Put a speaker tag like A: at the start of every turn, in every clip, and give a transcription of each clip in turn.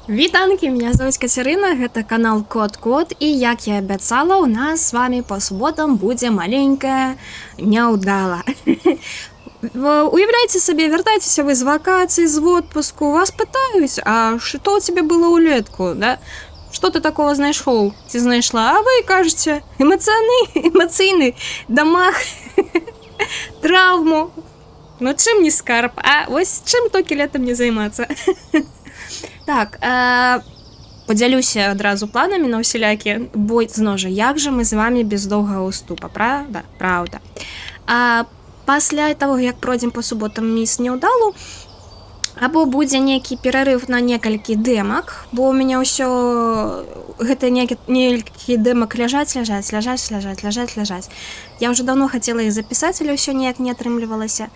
A: Вітанкі, меня зовут Катерина, гэта канал Кот-Кот, і як я абяцала, у нас з вами по суботам будзе маленькая няўдала. Уявляйце сабе, вяртайцеся вы з вакацый, з отпуску, вас пытаюць, а што ў цябе было ўлетку, да? Што ты такого знайшоў ці знайшла? А вы кажаце, эмацыйны дамаг, траўму. Ну чым не скарб, а вось чым толькі летам не займацца. Так, подзялюся адразу планамі на ўсялякі, бо зноў жа, як жа мы з вами без доўгага ўступа, правда? Праўда. Пасля таго, як пройдзем па суботам міс няўдалу, або будзе нейкі перарыв на некалькі дэмак, бо ў мяне ўсё гэта некалькі дэмак ляжаць. Я ўжо даўно хацела іх запісаць, але ўсё ніяк не атрымлівалася.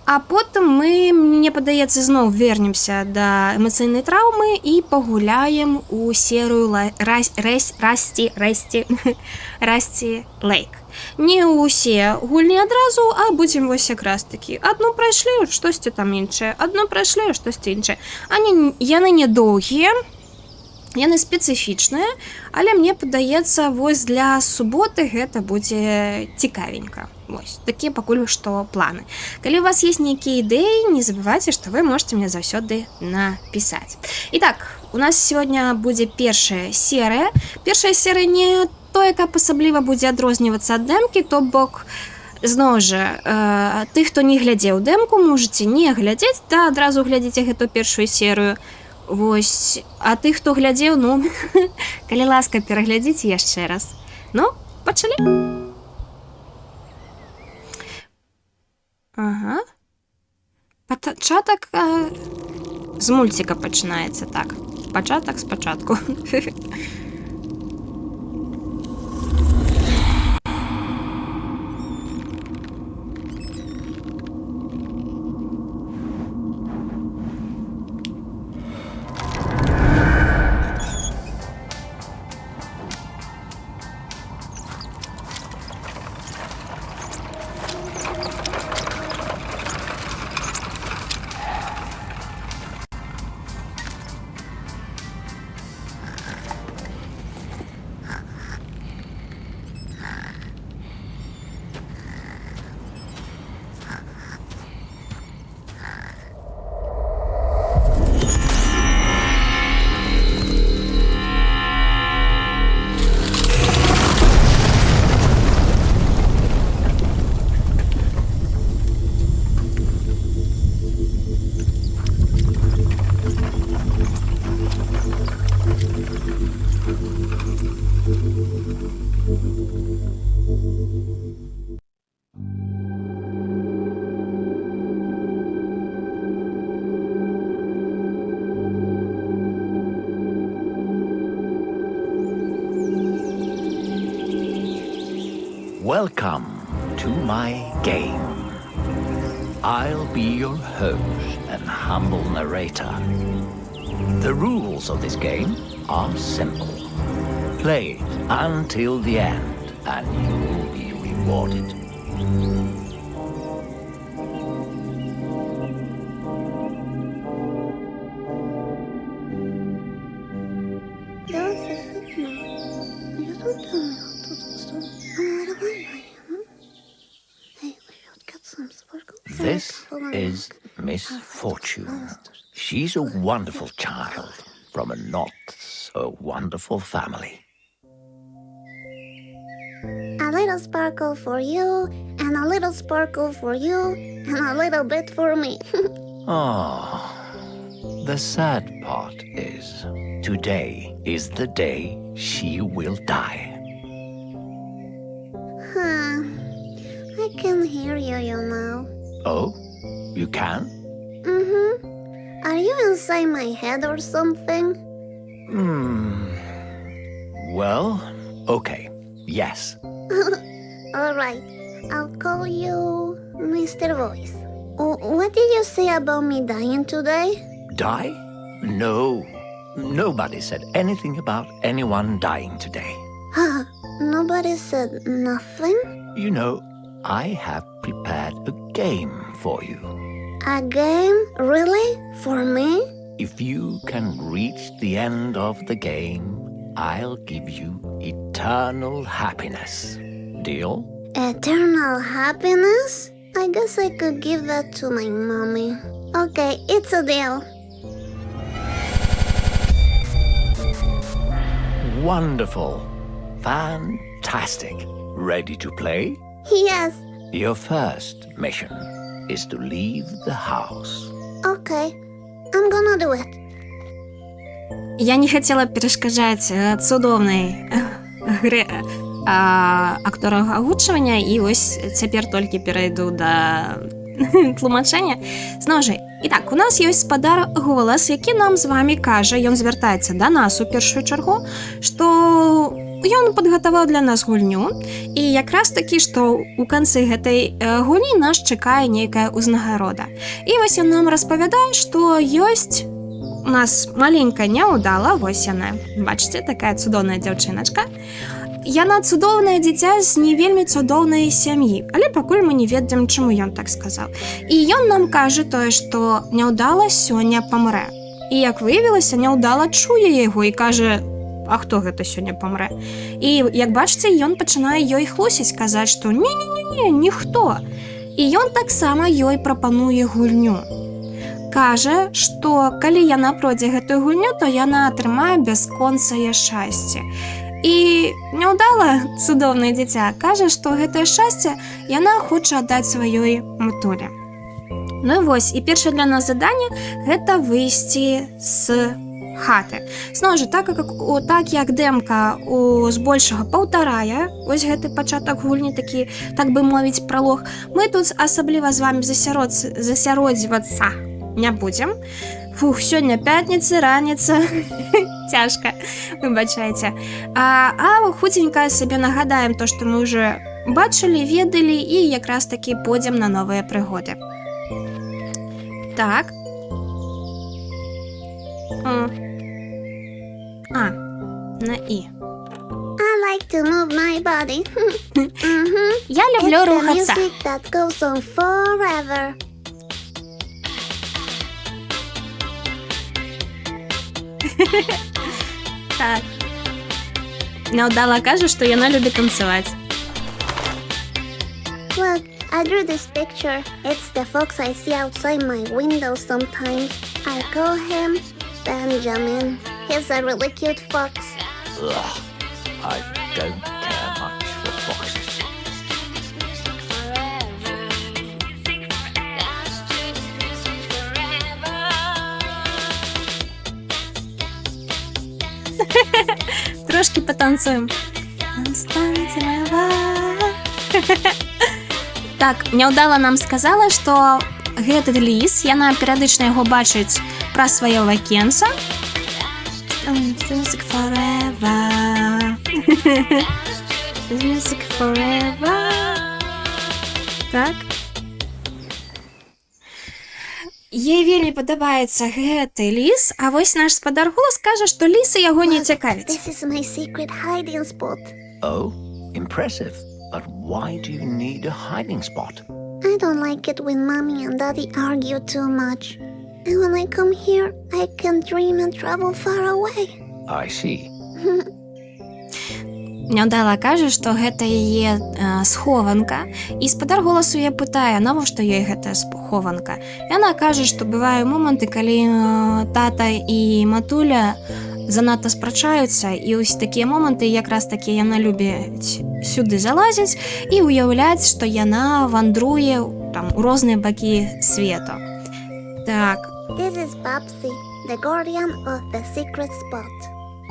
A: А потым мы, мне падаецца, зноў вернемся да эмацыйнай траўмы і пагуляем у серыю Расці Лейк. Не ўсе гульні адразу, а будзем вось якраз такі. Адну прайшлі, штосьці там іншае, адну прайшлі, штосьці іншае. Яны не доўгія, яны спецыфічныя, але мне падаецца, вось для суботы гэта будзе цікавенька. Вось, такія пакуль што планы. Калі у вас есть нейкія ідэі, не забывайце, што вы можете мне заўсёды напісаць. Итак, у нас сегодня будзе першая серыя. Першая серыя не тое, каб асабліва будзе адрознівацца ад дэмкі, то бок, зноў жа, тых, хто не глядзеў дэмку, можете не глядзець, да, адразу глядзіце гэту першую серыю. Вось, а тых, хто глядзеў, ну, калі ласка, пераглядзіце яшчэ раз. Ну, пачалі. Ага. Пачатак з мульціка пачынаецца, так. Пачатак спачатку.
B: Welcome to my game. I'll be your host and humble narrator. The rules of this game are simple. Play until the end and you'll be rewarded. This is Miss Fortune. She's a wonderful child from a not-so-wonderful family.
C: A little sparkle for you, and a little sparkle for you, and a little bit for me.
B: Oh, the sad part is, today is the day she will die.
C: I can hear you, you know.
B: Oh, you can?
C: Are you inside my head or something?
B: Well, okay, yes.
C: All right, I'll call you Mr. Voice. What did you say about me dying today?
B: Die? No. Nobody said anything about anyone dying today.
C: Nobody said nothing?
B: You know, I have prepared a game for you.
C: A game? Really? For me?
B: If you can reach the end of the game, I'll give you eternal happiness. Deal?
C: Eternal happiness? I guess I could give that to my mommy. Okay, it's a deal.
B: Wonderful. Fantastic. Ready to play?
C: Yes,
B: Your first mission is to leave the house.
C: okay. I'm gonna do it.
A: Я не хотела перешкаджаць цудоўнай гры актора агучвання, і вось цяпер толькі перайду да тлумачэння. Зноў жа, і так, у нас ёсць спадар голас, які нам з вамі кажа, ён звяртаецца да нас у першую чаргу, што ён падгатаваў для нас гульню, і якраз такі, што ў канцы гэтай гульні нас чакае нейкая ўзнагарода. І вось ён нам распавядае, што ёсць у нас маленькая няўдала, вось яна, бачыце, такая цудоўная дзяўчыначка. Яна цудоўнае дзіця з не вельмі цудоўнай сям'і, але пакуль мы не ведаем, чаму ён так сказаў. І ён нам кажа тое, што няўдала сёння памрэ. І як выявілася, няўдала чуе яго і кажа: а хто гэта сёння памрэ? І як бачыце, ён пачынае ёй хлусіць, казаць, што не, ніхто. І ён таксама ёй прапануе гульню. Кажа, што калі яна пройдзе гэтую гульню, то яна атрымае бясконцае шчасце. І няўдала, цудоўнае дзіця, кажа, што гэтае шчасце яна хоча аддаць сваёй матулі. Ну і вось, і першае для нас заданне – гэта выйсці з хаты. Зноў жа, так як дэмка збольшага паўтарае вось гэты пачатак гульні, такі, так бы мовіць, пралог, мы тут асабліва з вамі засяродзівацца не будзем. Фух, сёння пятніца, раніца, цяжка, выбачайце. А хуценька сабе нагадаем то, што мы ўжо бачылі, ведалі, і якраз такі пойдзем на новыя прыгоды. Так. На І.
C: I like to move my body.
A: Я люблю
C: It's the
A: рухацца.
C: music that goes on forever.
A: Так. Няўдала кажа, што яна любіць танцаваць.
C: Look, I drew this picture. It's the fox I see outside my window sometimes. I call him Benjamin. He's a really cute fox.
B: Ugh, I don't care much for foxes.
A: Трошки потанцуем. Так, няўдала нам сказала, што гэты ліс, яна перыядычна яго бачыць праз сваё вакенца. Music forever. Music forever. Так. Ей вельмі падабаецца гэты ліс, а вось наш спадар голас кажа, што лісы яго не цікавяць.
C: This is my secret hiding spot.
B: Oh, impressive. But why do you need a hiding spot?
C: I don't like it when mommy and daddy argue too much. And when I come here, I can dream and travel far away.
B: I see.
A: Няўдала кажа, што гэта яе схованка, і спадар голасу яе пытае, навошта ёй гэтая схованка. Яна кажа, што бывае моманты, калі тата і матуля занадта спрачаюцца, і вось такія моманты якраз такі яна любіць сюды залазіць і ўяўляць, што яна вандруе там у розныя бакі свету. Так.
C: This is Babsy, the guardian of the secret spot.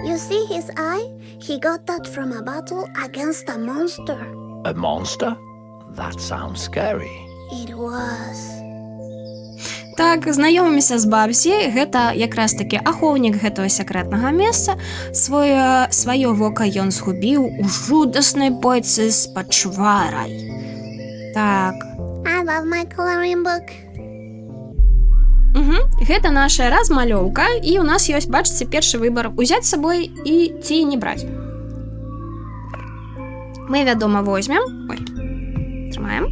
C: You see his eye? He got that from a battle against a monster.
B: A monster? That sounds scary.
C: It was.
A: Так, знаёмімся з Бабсі, гэта якраз такі ахоўнік гэтага сакрэтнага месца. Сваё вока ён згубіў у жудаснай бойцы з пачварай. Так.
C: I love my coloring book.
A: Гэта наша размалёўка, і ў нас ёсць, бачыце, першы выбар узяць з сабой і ці не браць. Мы, вядома, возьмем. Ой, трымаем.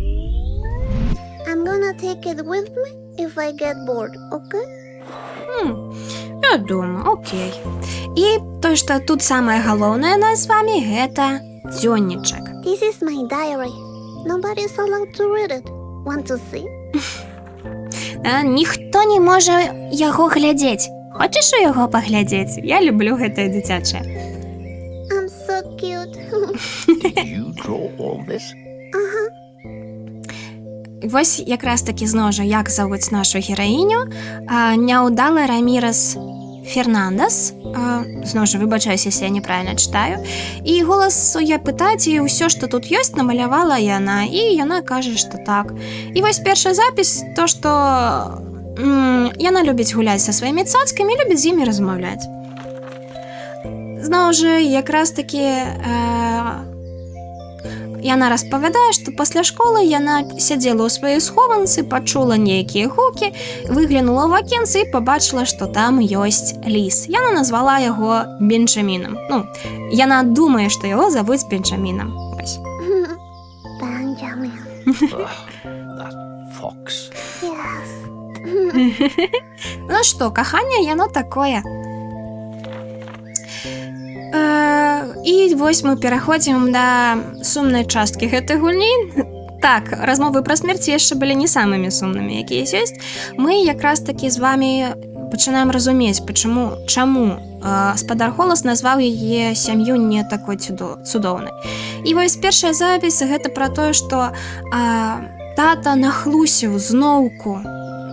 C: I'm gonna take it with me if I get bored, okay?
A: Вядома, окей. І то, што тут самае галоўнае нас з вамі, гэта дзённічак.
C: This is my diary. Nobody's allowed to read it. Want to see?
A: Ніхто не можа яго глядзець. Хочаш у яго паглядзець? Я люблю гэтае дзіцячае.
C: I'm so cute.
B: Did you draw all this?
A: Вось якраз такі зноў жа, як завуць нашу гераіню, Няўдала Рамірес Фернандес, зноў жа, выбачаюся, если я неправильно читаю, і голас я пытаць, і ўсё, што тут ёсць, намалявала яна, і яна кажа, што так. І вось першы запіс, то, што яна любіць гуляць са сваімі цацкамі, любіць з імі размаўляць. Зноў жа, якраз такі яна распавядае, што пасля школы яна сядзела ў сваёй схованцы, пачула нейкія гукі, выглянула ў акенцы і пабачыла, што там ёсць ліс. Яна назвала яго Бенджамінам. Ну, яна думае, што яго завуць Бенджамінам. Вось.
C: Benjamin.
B: Ugh, that fox.
C: Yes.
A: Ну што, каханне, яно такое. І вось мы пераходзім да сумнай часткі гэтай гульні. Так, размовы пра смерць яшчэ былі не самымі сумнымі, якія ёсць. Мы якраз такі з вамі пачынаем разумець, чаму спадар Холас назваў яе сям'ю не такой цудоўнай. І вось першая запіс гэта пра тое, што тата нахлусіў зноўку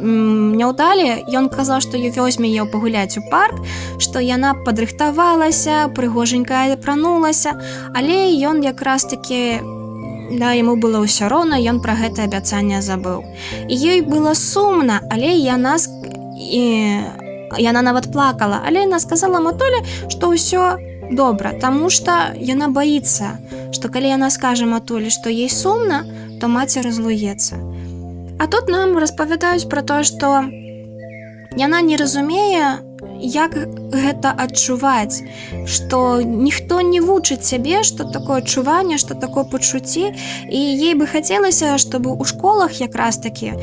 A: Няўдале. Ён казаў, што возьме яе пагуляць у парк, што яна падрыхтавалася, прыгоженькая апранулася, але ён якраз такі, да, яму было ўсё роўна, ён пра гэта абяцанне забыў. І ёй было сумна, але яна нават плакала, але яна сказала матулі, што ўсё добра, таму што яна баіцца, што калі яна скажа матулі, што ёй сумна, то маці разлуецца. А тут нам распавядаюць пра тое, што яна не разумее, як гэта адчуваць, што ніхто не вучыць цябе, што такое адчуванне, што такое пачуцці, і ей бы хацелася, чтобы ў школах якраз такі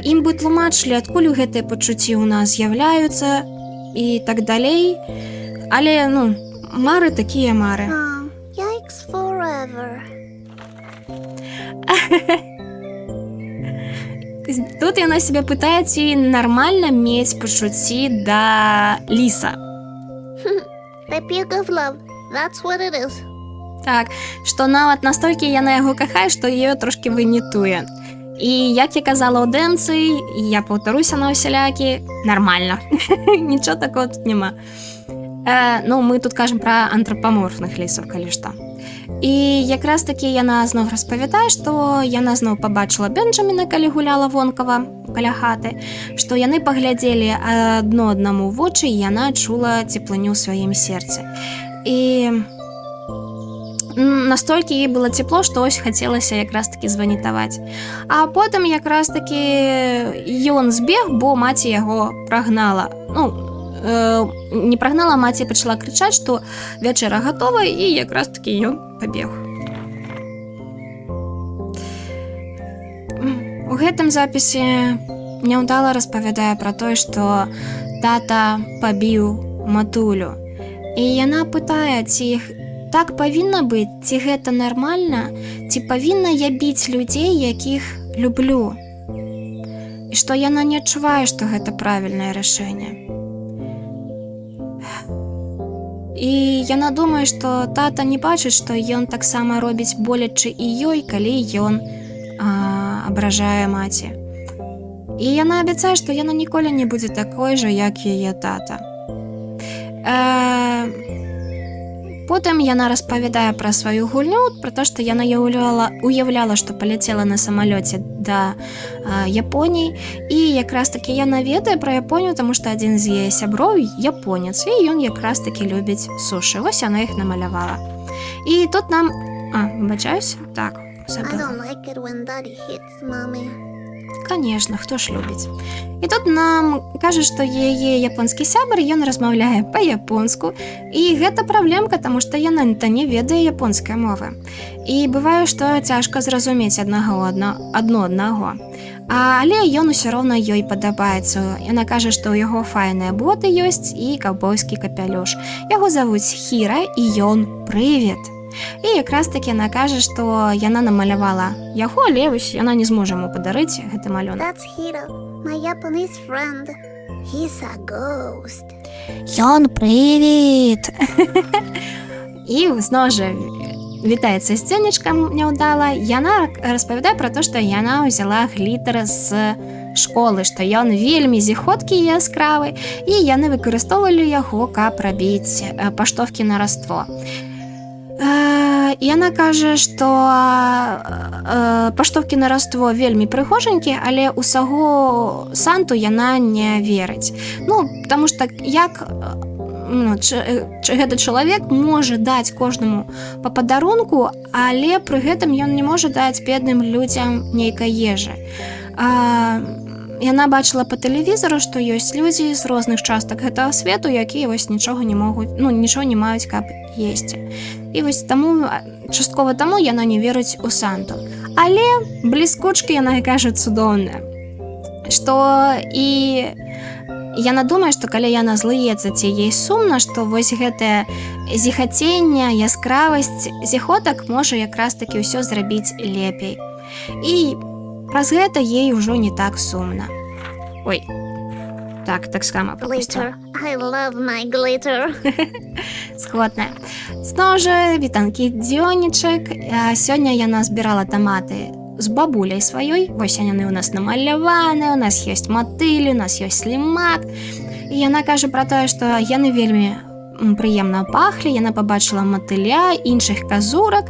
A: ім бы тлумачылі, адкуль гэтыя пачуцці ў нас з'яўляюцца і так далей. Але, мары такія мары.
C: Yikes forever.
A: Тут яна себе пытае, ці нармальна мець пачуцці да ліса.
C: The peak of love. That's what it is.
A: Так, што нават настолькі яна яго кахае, што яе трошкі вынітуе. І як я казала ў дэмцы, я паўтаруся на ўсялякі, нармальна. Нічого такого тут няма. Мы тут кажам пра антрапаморфных лісаў, калі што. І якраз такі яна зноў распавядае, што яна зноў пабачыла Бенджаміна, калі гуляла вонкава каля хаты, што яны паглядзелі адно аднаму ў вочы, і яна чула цеплыню ў сваім сердце. І настолькі ей было цепло, што ось хацелася якраз такі званітаваць. А потым якраз такі ён збег, бо маці яго прагнала. Не прагнала, маці пачала крычаць, што вячэра гатова, і якраз такі ён пабег. У гэтым запісе Няўдала распавядае пра тое, што тата пабіў матулю. І яна пытае, ці так павінна быць, ці гэта нармальна, ці павінна я біць людзей, якіх люблю. І што яна не адчувае, што гэта правільнае рашэнне. І яна думае, што тата не бачыць, што ён таксама робіць болячы і ёй, калі ён абражае маці. І яна абяцае, што яна ніколі не будзе такой жа, як яе тата. Потым яна распавядае пра сваю гульню, пра то, што яна уяўляла, што паляцела на самалёце да Японіі, і якраз такі яна ведае пра Японію, таму што адзін з яе сяброў японец, і ён якраз такі любіць сушы. Вось яна іх намалявала. І тут нам... выбачаюся? Так,
C: I
A: забыла.
C: don't like it when daddy hits mommy.
A: Конечно, хто ж любіць. І тут нам кажа, што яе японскі сябар, ён размаўляе па-японску, і гэта праблемка, таму што яна не ведае японскай мовы. І бывае, што цяжка зразумець адно аднаго. Але ён усё роўна ёй падабаецца. Яна кажа, што ў яго файныя боты ёсць і каўбойскі капялюш. Яго завуць Хіра, і ён прывід. І якраз такі яна кажа, што яна намалявала яго, але вось яна не зможа яму падарыць гэты малюнак.
C: That's Hiro, my Japanese friend. He's a ghost.
A: Ён прывід. І зноў жа вітаецца з дзённічкам няўдала. Яна распавядае пра то, што яна ўзяла глітер з школы, што ён вельмі зіхоткі і яскравы, і яны выкарыстоўвалі яго, каб рабіць паштовкі на раство. Яна кажа, што паштовкі на раство вельмі прыгожанькі, але ў саго Санту яна не верыць. Таму што як гэты чалавек можа даць кожнаму па падарунку, але пры гэтым ён не можа даць бедным людзям нейкай ежы. Яна бачыла па тэлевізору, што ёсць людзі з розных частак гэтага свету, якія вось нічога не могуць, нічого не маюць, каб есці. І вось таму, часткова таму яна не верыць у Санту. Але бліскучкі яна кажа цудоўная, што і яна думае, што калі яна злыецца ці ей сумна, што вось гэтае зіхаценне, яскравасць зіхотак можа якраз такі ўсё зрабіць лепей. І праз гэта ей ўжо не так сумна. Ой, так сама
C: Glitter.
A: пропусціла.
C: I love my glitter.
A: Сходная. Зноў жа, вітанкі дзённічак. Сёння яна збірала таматы з бабуляй сваёй. Вось яны ў нас намаляваны, у нас ёсць матылі, у нас ёсць слімак. І яна кажа пра тое, што яны вельмі прыемна пахлі, яна пабачыла матыля, іншых казурак,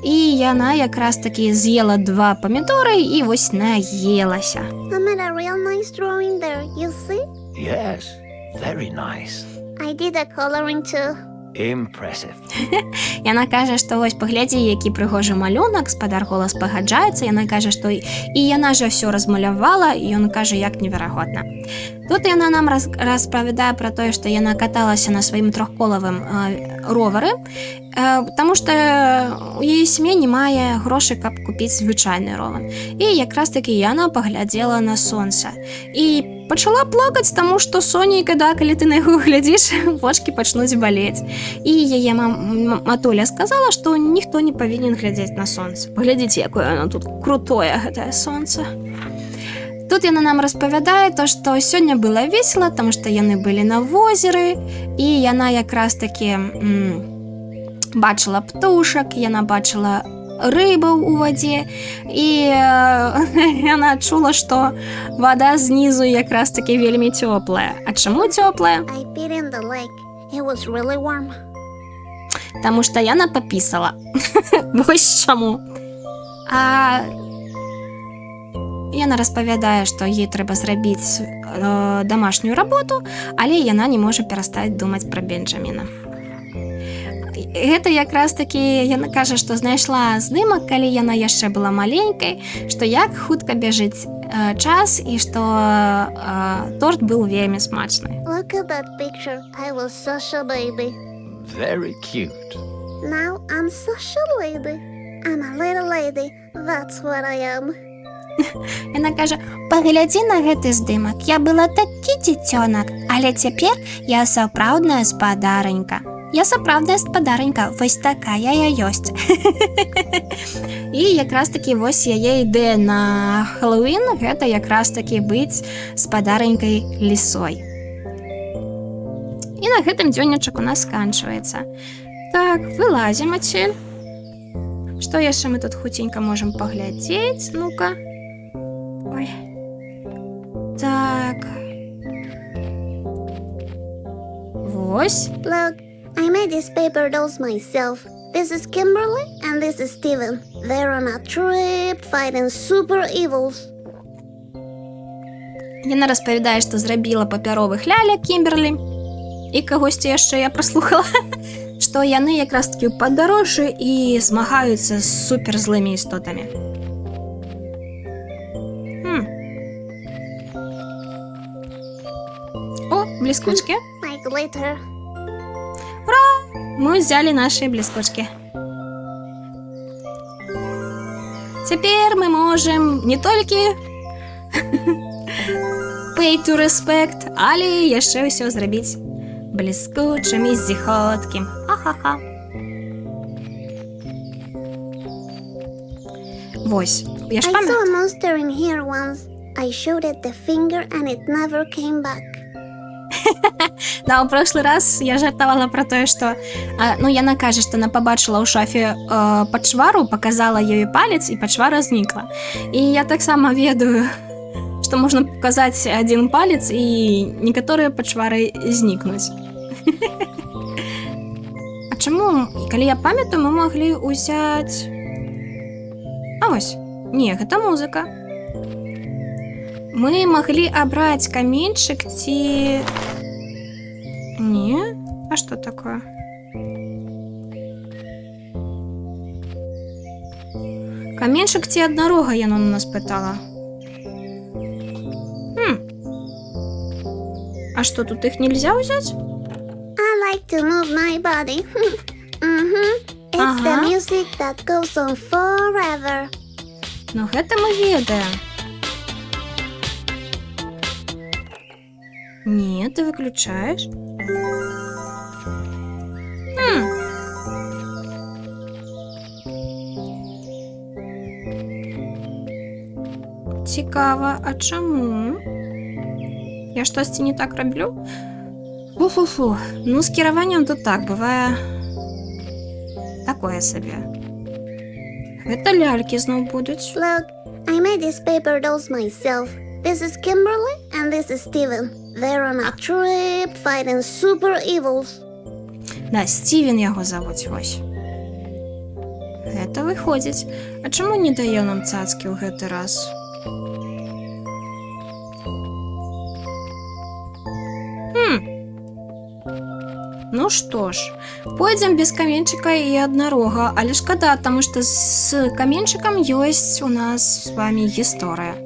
A: і яна якраз такі з'ела 2 памідоры і вось наелася.
C: I made a real nice drawing there, you see?
B: Yes, very nice.
C: I did a coloring too.
B: Impressive.
A: Яна кажа, што вось паглядзі, які прыгожы малюнак, спадар голас пагаджаецца. Яна кажа, што і яна жа ўсё размалявала, і ён кажа, як неверагодна. Тут яна нам распавядае пра тое, што яна каталася на сваім трохколавым ровары, таму што у яе сям'і не мае грошай, каб купіць звычайны ровар. І якраз такі яна паглядзела на сонца. І пачала плакаць, таму што сонейка, калі ты на яго глядзіш, вочкі пачнуць балець. І яе матуля сказала, што ніхто не павінен глядзець на сонца. Паглядзіце, якое оно тут крутое, гэтае сонца. Тут яна нам распавядае то, што сёння было весела, таму што яны былі на возеры, і яна якраз такі бачыла птушак, яна бачыла рыбаў у вадзе, і яна адчула, што вада знізу якраз такі вельмі цёплая. А чаму цёплая?
C: I peed in the lake. It was really warm.
A: Таму што яна папісала. Вось чаму. А яна распавядае, што ей трэба зрабіць дамашнюю работу, але яна не можа перастаць думаць пра Бенджаміна. Гэта якраз такі, яна кажа, што знайшла здымак, калі яна яшчэ была маленькай, што як хутка бяжыць час і што торт быў вельмі смачны.
C: Look at that picture. I was such a baby.
B: Very cute.
C: Now I'm such a lady. I'm a little lady. That's what I am.
A: Яна кажа, паглядзі на гэты здымак. Я была такі дзіцёнак, але цяпер я сапраўдная спадарынька. Я сапраўдная спадарынька, вось такая я ёсць. І якраз такі вось яе ідэя на Хэллоуін, гэта якраз такі быць спадарынькай лісой. І на гэтым дзённічак у нас сканчваецца. Так, вылазім адсюль. Што яшчэ мы тут хуценька можам паглядзець? Ну-ка. Ой. Так. Вось.
C: Look, I made these paper dolls myself. This is Kimberly and this is Steven. They're on a trip fighting super evils.
A: Яна распавядае, што зрабіла папяровых ляля Кімберлі. І кагосьці яшчэ я праслухала, што яны якраз такі ў падарожжы і змагаюцца з суперзлымі істотамі. О, бліскучкі.
C: My glitter.
A: Мы взяли наши бліскучкі. Цяпер мы можам не толькі pay to respect, але яшчэ ўсё зрабіць бліскучым і зіхоткім. Ха-ха-ха. Вось, я ж
C: I saw a
A: памятаю.
C: monster in here once. I showed it the finger and it never came back.
A: Да, у прошлый раз я жартавала про тое, што яна кажа, што она пабачыла ў шафе пачвару, паказала ёй палец, і пачвара знікла. І я таксама ведаю, што можна паказаць адзін палец, і некаторыя пачвары знікнуць. А чаму, калі я памятаю, мы маглі ўзяць... А вось, не, гэта музыка. Мы маглі абраць каменьчык ці... Не? А што такое? Каменьчык ці аднарога, яно на нас пытала. А што, тут іх нельзя ўзяць?
C: I like to move my body. It's the music that goes on forever.
A: Ну гэта мы ведаем. Не, ты выключаешь. Цікава, а чаму? Я штосьці не так раблю? Фу-фу-фу. Ну, з кіраваннем тут так, бывае такое сабе. Гэта лялькі зноў будуць.
C: Look, I made these paper dolls myself. This is Kimberly and this is Steven. They're on a trip fighting super evils.
A: Да, Стівен яго завуць, вось. Гэта выходзіць. А чаму не дае нам цацкі ў гэты раз? Ну што ж, пойдзем без каменчыка і аднарога, але шкада, таму што з каменчыкам ёсць у нас з вамі гісторыя.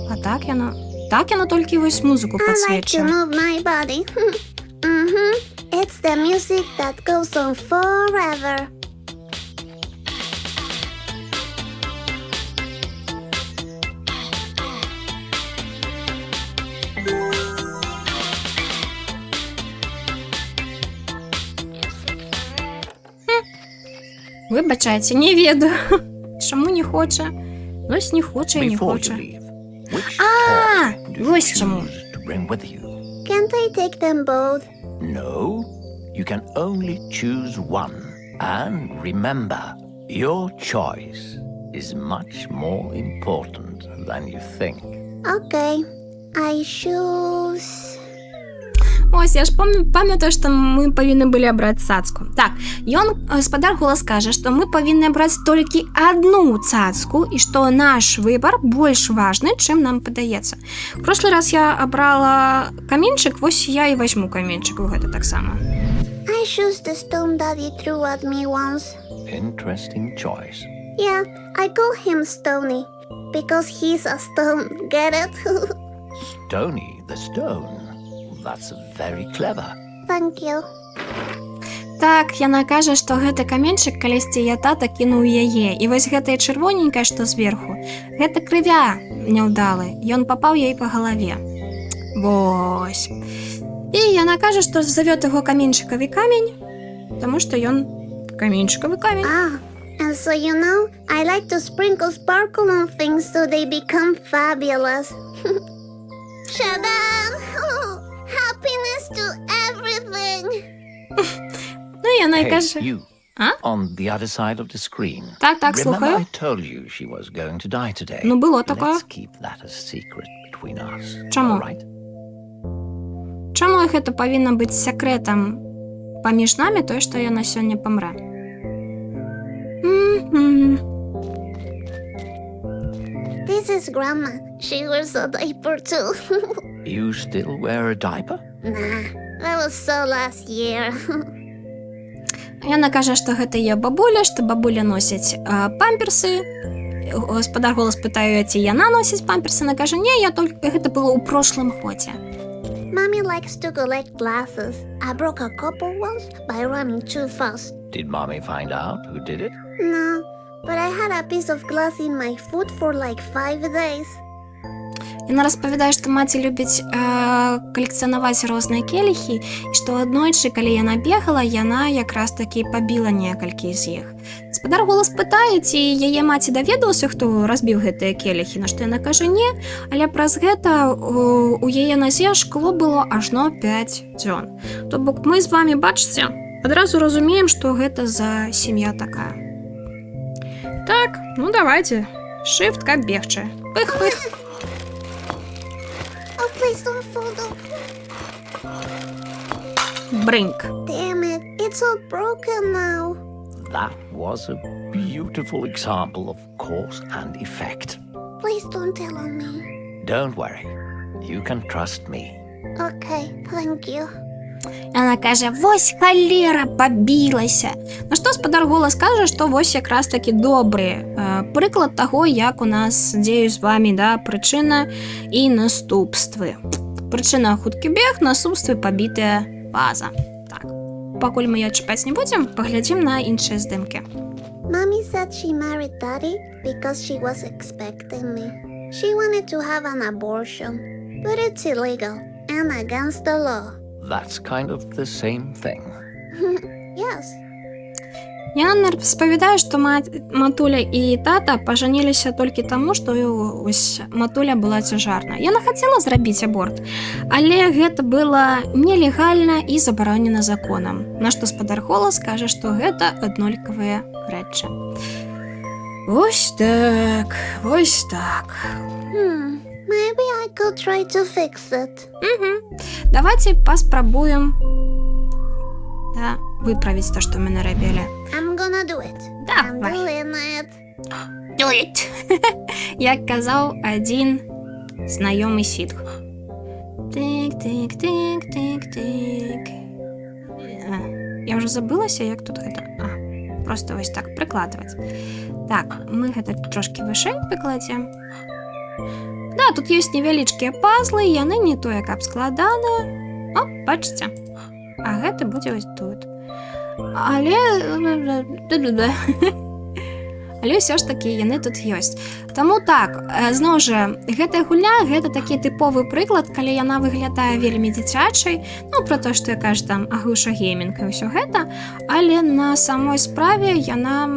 A: А так яно толькі вось музыку
C: I like to
A: падсвечвае.
C: move my body. It's the music that goes on forever.
A: Вибачайте, не ведаю. Чому не хоче? Ось не хоче і не
B: Before you
A: хоче.
B: leave, which
A: Ah,
B: toy do you
A: ось чому.
B: choose to bring with you?
C: Can't I take them both?
B: No, you can only choose one. And remember, your choice is much more important than you think.
C: Okay, I choose...
A: Ось, я ж пам'ятаю, што мы павінны былі абраць цацку. Так, ён, гаспадар Голас кажа, што мы павінны абраць толькі адну цацку і што наш выбар больш важны, чым нам падаецца. В прошлый раз я абрала каменчык, вось я і возьму каменчык у гэта таксама.
C: I choose the stone Daddy threw at me once.
B: Interesting choice.
C: Yeah, I call him Stony. Because he's a stone, get it?
B: Stony the stone. That's very clever.
C: Thank you.
A: Так, яна кажа, што гэты каменчык калісьці я тата кінуў яе. І вось гэтае чырвоненькае, што зверху, гэта крывя няўдалы. Ён папаў ёй па галаве. Вось. І яна кажа, што завёт яго каменчыкавы камень, таму што ён каменчыкавы камень.
C: Ah, and so you know, I like to sprinkle sparkle on things so they become fabulous. Shadam! Happiness to everything!
A: Ну, і яна і
B: Hey,
A: каже...
B: you.
A: А?
B: On the other side of the screen.
A: Так,
B: Remember
A: слухаю.
B: I told you she was going to die today.
A: Ну, було такое.
B: Let's keep that a secret between us.
A: Чому?
B: All right?
A: Чаму гэта павінна быць сакрэтам паміж намі тое, што яна сёння памрэ?
C: This is Grandma. She wears a diaper too.
B: You still wear a diaper?
C: Nah, that was so last year.
A: Яна кажа, што гэта яе бабуля, што бабуля носіць памперсы. Гаспадар Голас пытае, ці яна носіць памперсы. Яна кажа, не, я толькі гэта было ў прошлым годзе.
C: Mommy likes to collect glasses. I broke a couple once by running too fast.
B: Did Mommy find out who did it?
C: No, but I had a piece of glass in my foot for like 5 days.
A: Яна распавядае, што маці любіць калекцыянаваць розныя келіхі, і што аднойчы, калі яна бегала, яна якраз такі пабіла некалькі з іх. Гаспадар голас пытае, ці яе маці даведалася, хто разбіў гэтыя келіхі, на што яна кажа не, але праз гэта у яе назе шкло было ажно 5 дзён. То бок мы з вамі, бачыце, адразу разумеем, што гэта за сям'я такая. Так, ну давайте, shift, каб бегчы. Пых-пых.
C: Oh, please don't fall, don't fall.
A: Бринк.
C: Damn it, it's all broken now.
B: That was a beautiful example of cause and effect.
C: Please don't tell on me.
B: Don't worry. You can trust me.
C: Okay, thank you.
A: Яна кажа, вось халера пабілася. На што гаспадар голас кажа, што вось якраз такі добры прыклад таго, як у нас дзеюць з вамі, да, прычына і наступствы. Прычына хуткі бег, наступствы пабітая ваза. Так, пакуль мы яе чапаць не будзем, паглядзім на іншыя здымкі.
C: Mommy said she married Daddy because she was expecting me. She wanted to have an abortion, but it's illegal and against the law.
B: That's kind of the same thing.
C: Yes.
A: Яна распавядае, што матуля і тата пажаніліся толькі таму, што ось матуля была цяжарна. Яна хацела зрабіць аборт, але гэта было нелегальна і забаронена законам. На што гаспадар голас кажа, што гэта аднолькавыя рэчы. Вось так, вось так.
C: Maybe I could try to fix it.
A: Давайте паспрабуем выправіць то, што мы нарабілі.
C: I'm gonna do it. I'm
A: Давай.
C: doing it.
A: Do it! Як казаў адзін знаёмы сітх. Тык-тык-тык-тык-тык. Я ўжо забылася, як тут гэта. Просто вось так прыкладваць. Так, мы гэта трошкі вышэй пакладзем. Да, тут ёсць невялічкія пазлы, яны не тое, каб складаныя. О, бачыце. А гэта будзе вось тут. Але ўсё ж такі яны тут ёсць. Таму так, зноў жа, гэтая гульня, гэта такі тыповы прыклад, калі яна выглядае вельмі дзіцячай, ну, пра тое, што я кажу, там, агуша геймінг і ўсё гэта, але на самой справе яна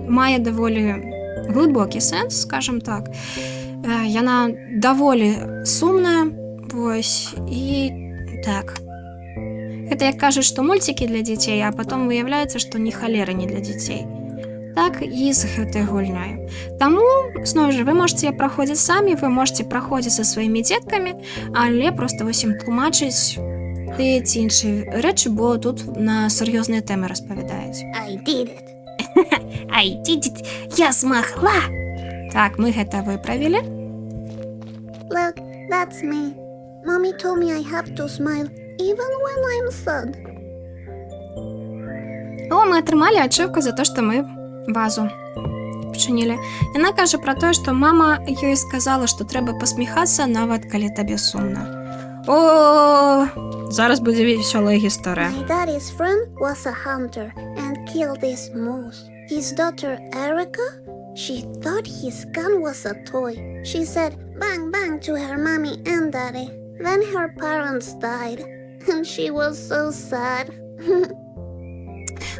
A: мае даволі глыбокі сэнс, скажам так. Яна даволі сумная, вось, і так. Гэта як кажуць, што мульцікі для дзяцей, а потом выяўляецца, што ні халеры не для дзяцей. Так і з гэтай гульнёй. Таму, зноў жа, вы можаце праходзіць самі, вы можаце праходзіць са сваімі дзеткамі, але проста вось ім тлумачыць тыя ці іншыя рэчы, бо тут на сур'ёзныя тэмы распавядаюць.
C: I did it.
A: I did it! Я змагла! Так, мы гэта выправілі.
C: Look, that's me. Mommy told me I have to smile even when I'm sad.
A: О, мы атрымалі ачэўку за то, што мы вазу пачынілі. Яна кажа пра тое, што мама ёй сказала, што трэба пасміхацца, нават калі табе сумна. О, зараз будзе весёлая гісторыя.
C: My daddy's friend was a hunter and killed this moose. His daughter Erica, she thought his gun was a toy. She said bang bang to her mommy and daddy. Then her parents died and she was so sad.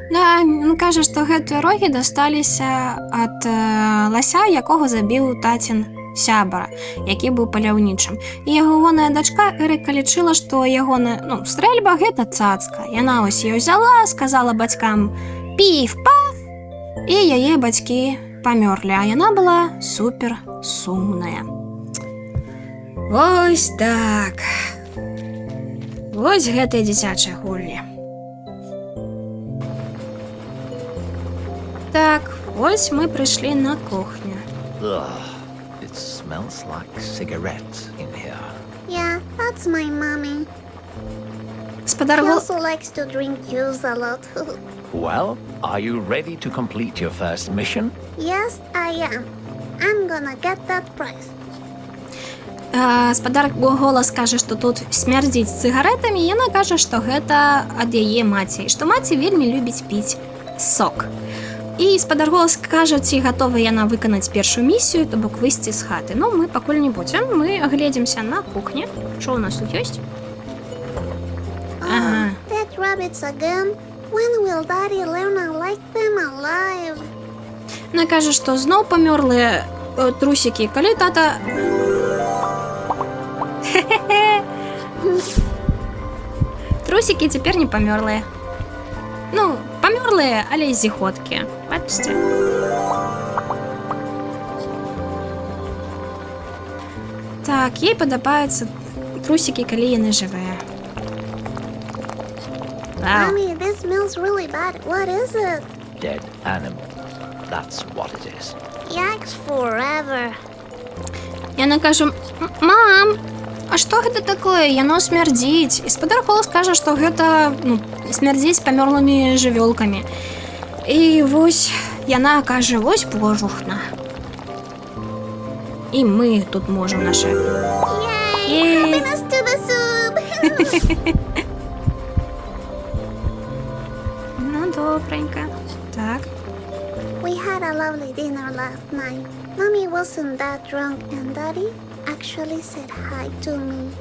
A: Да, ён кажа, што гэтыя рогі дасталіся ад лася, якога забіў тацін сябра, які быў паляўнічым. І ягоная дачка Эрыка лічыла, што ягоная, стрэльба гэта цацка. Яна ось яе ўзяла, сказала бацькам піф-паф, і яе бацькі памёрлі, а яна была супер сумная. Вось так. Вось гэтыя дзіцячыя гульні. Так, ось мы прыйшлі на кухню.
B: Ugh, it smells like cigarettes in here.
C: Yeah, that's my mommy.
A: Гаспадар
C: She
A: голас...
C: also likes to drink juice a lot.
B: Well, are you ready to complete your first mission?
C: Yes, I am. I'm gonna get that prize.
A: Спадар голас кажа, што тут смярдзіць цыгаретамі, яна кажа, што гэта ад яе маці, што маці вельмі любіць піць сок. І спадар голас кажа, ці гатова яна выканаць першую місію, то бок выйсці з хаты. Ну, мы пакуль не будзем, мы агледзімся на кухні. Што ў нас тут ёсць? Ага.
C: Dead rabbits again. When will Daddy learn I like them alive?
A: Яна кажа, што зноў памёрлыя трусікі, калі тата... Трусікі цяпер не памёрлыя. Ну, памёрлыя, але зіхоткі. Бачыце? Так, ей падабаюцца трусікі, калі яны жывыя. Вау.
C: Mommy, this smells really bad. What is it?
B: Dead animal. That's what it is.
C: Yikes forever.
A: Яна кажа, мам, а што гэта такое? Яно смярдзіць. І спадар голас кажа, што гэта смярдзіць памёрлымі жывёлкамі. І вось яна кажа, вось пожухна. І мы тут можам наша.
C: Yay! Happiness to the soup!
A: Ну, добренько. Так.
C: We had a lovely dinner last night. Mommy wasn't that drunk and Daddy actually said hi to me.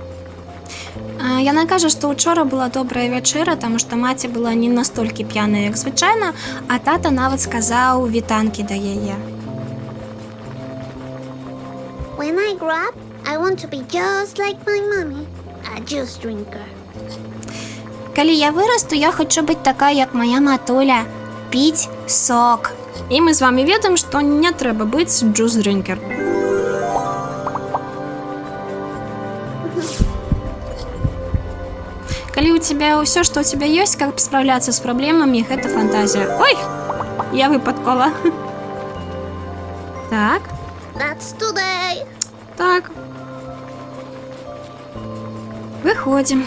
A: Яна кажа, што ўчора была добрая вячэра, таму што маці была не настолькі п'яная, як звычайна, а тата нават сказаў вітанкі да яе.
C: When I grow up, I want to be just like my mommy, a juice drinker.
A: Калі я вырасту, я хачу быць такая, як мая матуля, піць сок. І мы з вами ведаем, што не трэба быць джус-дринкер. Калі у тебя ўсё, што ў тебя ёсць, как справляцца з праблемамі, гэта фантазія. Ой, я выпадкова. Так.
C: That's today.
A: Так. Выходим.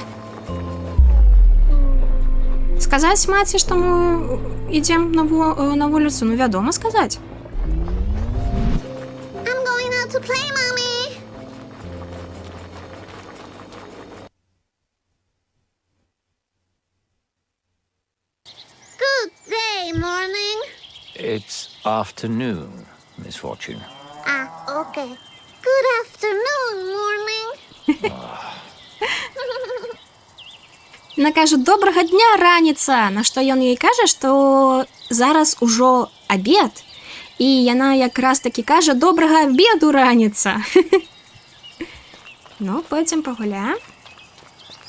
A: Сказаць маці, што мы ідзем на вуліцу, ну вядома сказаць.
C: I'm going out to play, Mommy. Good day, morning.
B: It's afternoon, Miss Fortune.
C: Ah, okay. Good afternoon, morning.
A: Яна кажа, добрага дня, раніца, на што ён ёй кажа, што зараз ужо абед. І яна якраз такі кажа, добрага абеду, раніца. Ну, пойдзем пагуляем.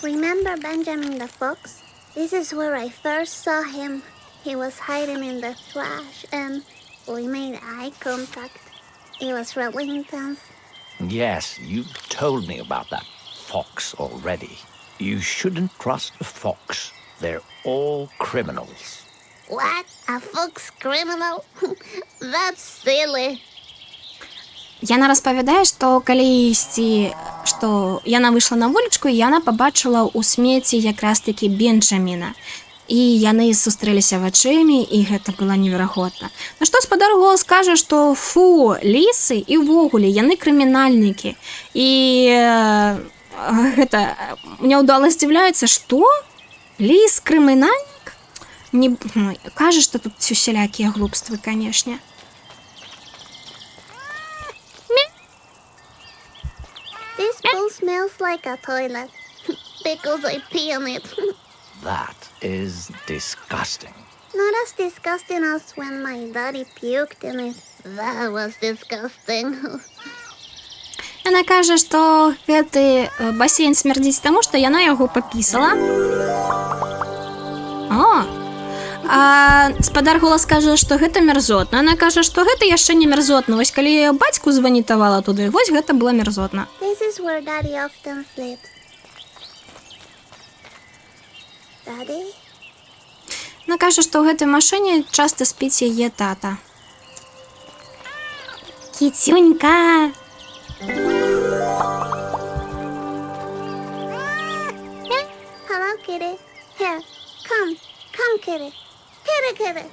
C: Remember Benjamin the Fox? This is where I first saw him. He was hiding in the trash and we made eye contact. It was really intense.
B: Yes, you told me about that fox already. You shouldn't trust a fox. They're all criminals.
C: What? A fox criminal? That's silly.
A: Яна распавядае, што калісьці, што яна выйшла на вулічку, і яна пабачыла ў смеці якраз такі Бенджаміна. І яны сустрэліся вачэмі, і гэта было неверагодна. На што спадар голас кажа, што фу, лісы і ўвогуле, яны крымінальнікі. І гэта няўдала здзіўляецца, што? Ліс крымінальнік? Не... Кажа, што тут усялякія глупствы, канешне.
C: This pool smells like a toilet because I pee on it.
B: That is disgusting.
C: Not as disgusting as when my daddy puked in it. That was disgusting.
A: Яна кажа, што гэты басейн смярдзіць таму, што яна яго папісала. О! А спадар голас кажа, што гэта мерзотна. Яна кажа, што гэта яшчэ не мерзотна. Вось калі я бацьку званітавала туды, вось гэта было мерзотна.
C: This is where daddy often sleeps. Daddy?
A: Яна кажа, што ў гэтай машыне часта спіць яе тата. Кіцюнька!
C: Hello, kitty. Here, come, kitty. Kitty.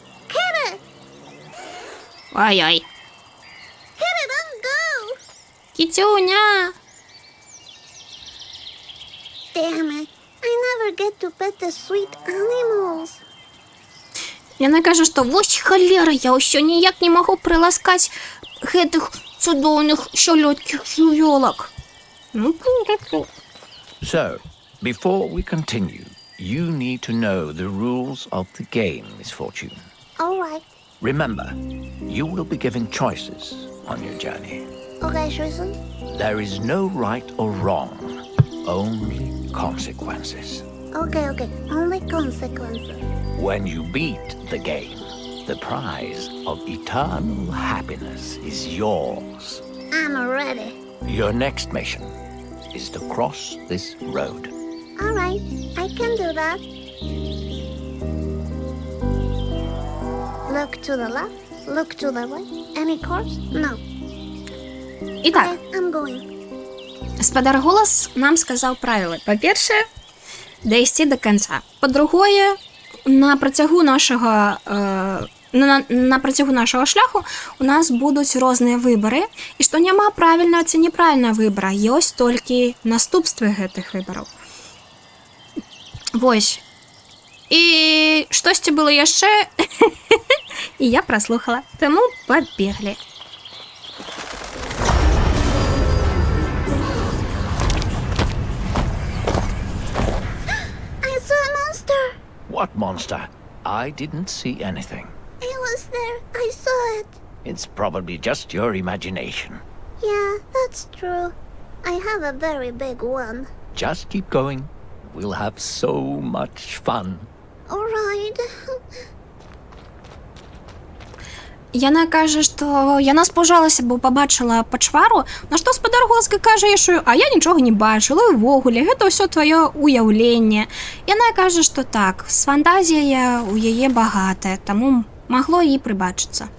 A: Ой-ой.
C: Kitty, don't go.
A: Кіцюня!
C: Damn it. I never get to pet the sweet animals.
A: Яна кажа, што вось халера, я ўсё ніяк не магу прыласкаць гэтых цудоўных шалёткіх жывёлак.
B: So, before we continue, you need to know the rules of the game, Miss Fortune.
C: All right.
B: Remember, you will be given choices on your journey.
C: Okay, Susan.
B: There is no right or wrong, only consequences.
C: Okay. Only consequences.
B: When you beat the game, the prize of eternal happiness is yours.
C: I'm ready.
B: Your next mission is to cross this road.
C: All right. I can do that. Look to the left. Look to the right. Any course? No.
A: І так,
C: Okay, I'm going.
A: спадар голас нам сказаў правілы. Па-першае, дайсці да канца. Па-другое, на працягу нашага шляху у нас будуць розныя выбары, і што няма правільнага ці няправільнага выбара, ёсць толькі наступствы гэтых выбараў. Вось. І штосьці было яшчэ, і я праслухала. Таму пабеглі.
C: I saw a monster.
B: What monster? I didn't see anything.
C: It was there. I saw it.
B: It's probably just your imagination.
C: Yeah, that's true. I have a very big one.
B: Just keep going. We'll have so much fun.
C: All right.
A: Яна кажа, што яна спужалася, бо пабачыла пачвару, на што спадар голаска кажа яшчэ, а я нічога не бачыла, і ўвогуле, гэта ўсё тваё уяўленне. Яна кажа, што так, фантазія ў яе багатая, таму магло і прыбачыцца.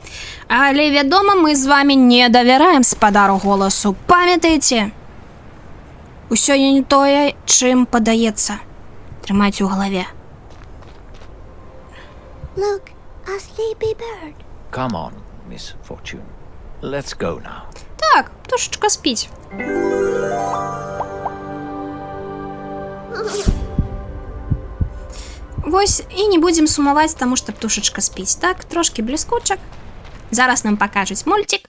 A: Але, вядома, мы з вамі не давяраем спадару голасу. Памятаеце? Усё не тое, чым падаецца. Трымайце ў галаве.
C: Look, a sleepy bird.
B: Come on, Miss Fortune. Let's go now.
A: Так, птушечка спіць. Вось і не будзем сумаваць, таму што птушачка спіць. Так, трошкі бліскучак. Зараз нам пакажуць мульцік.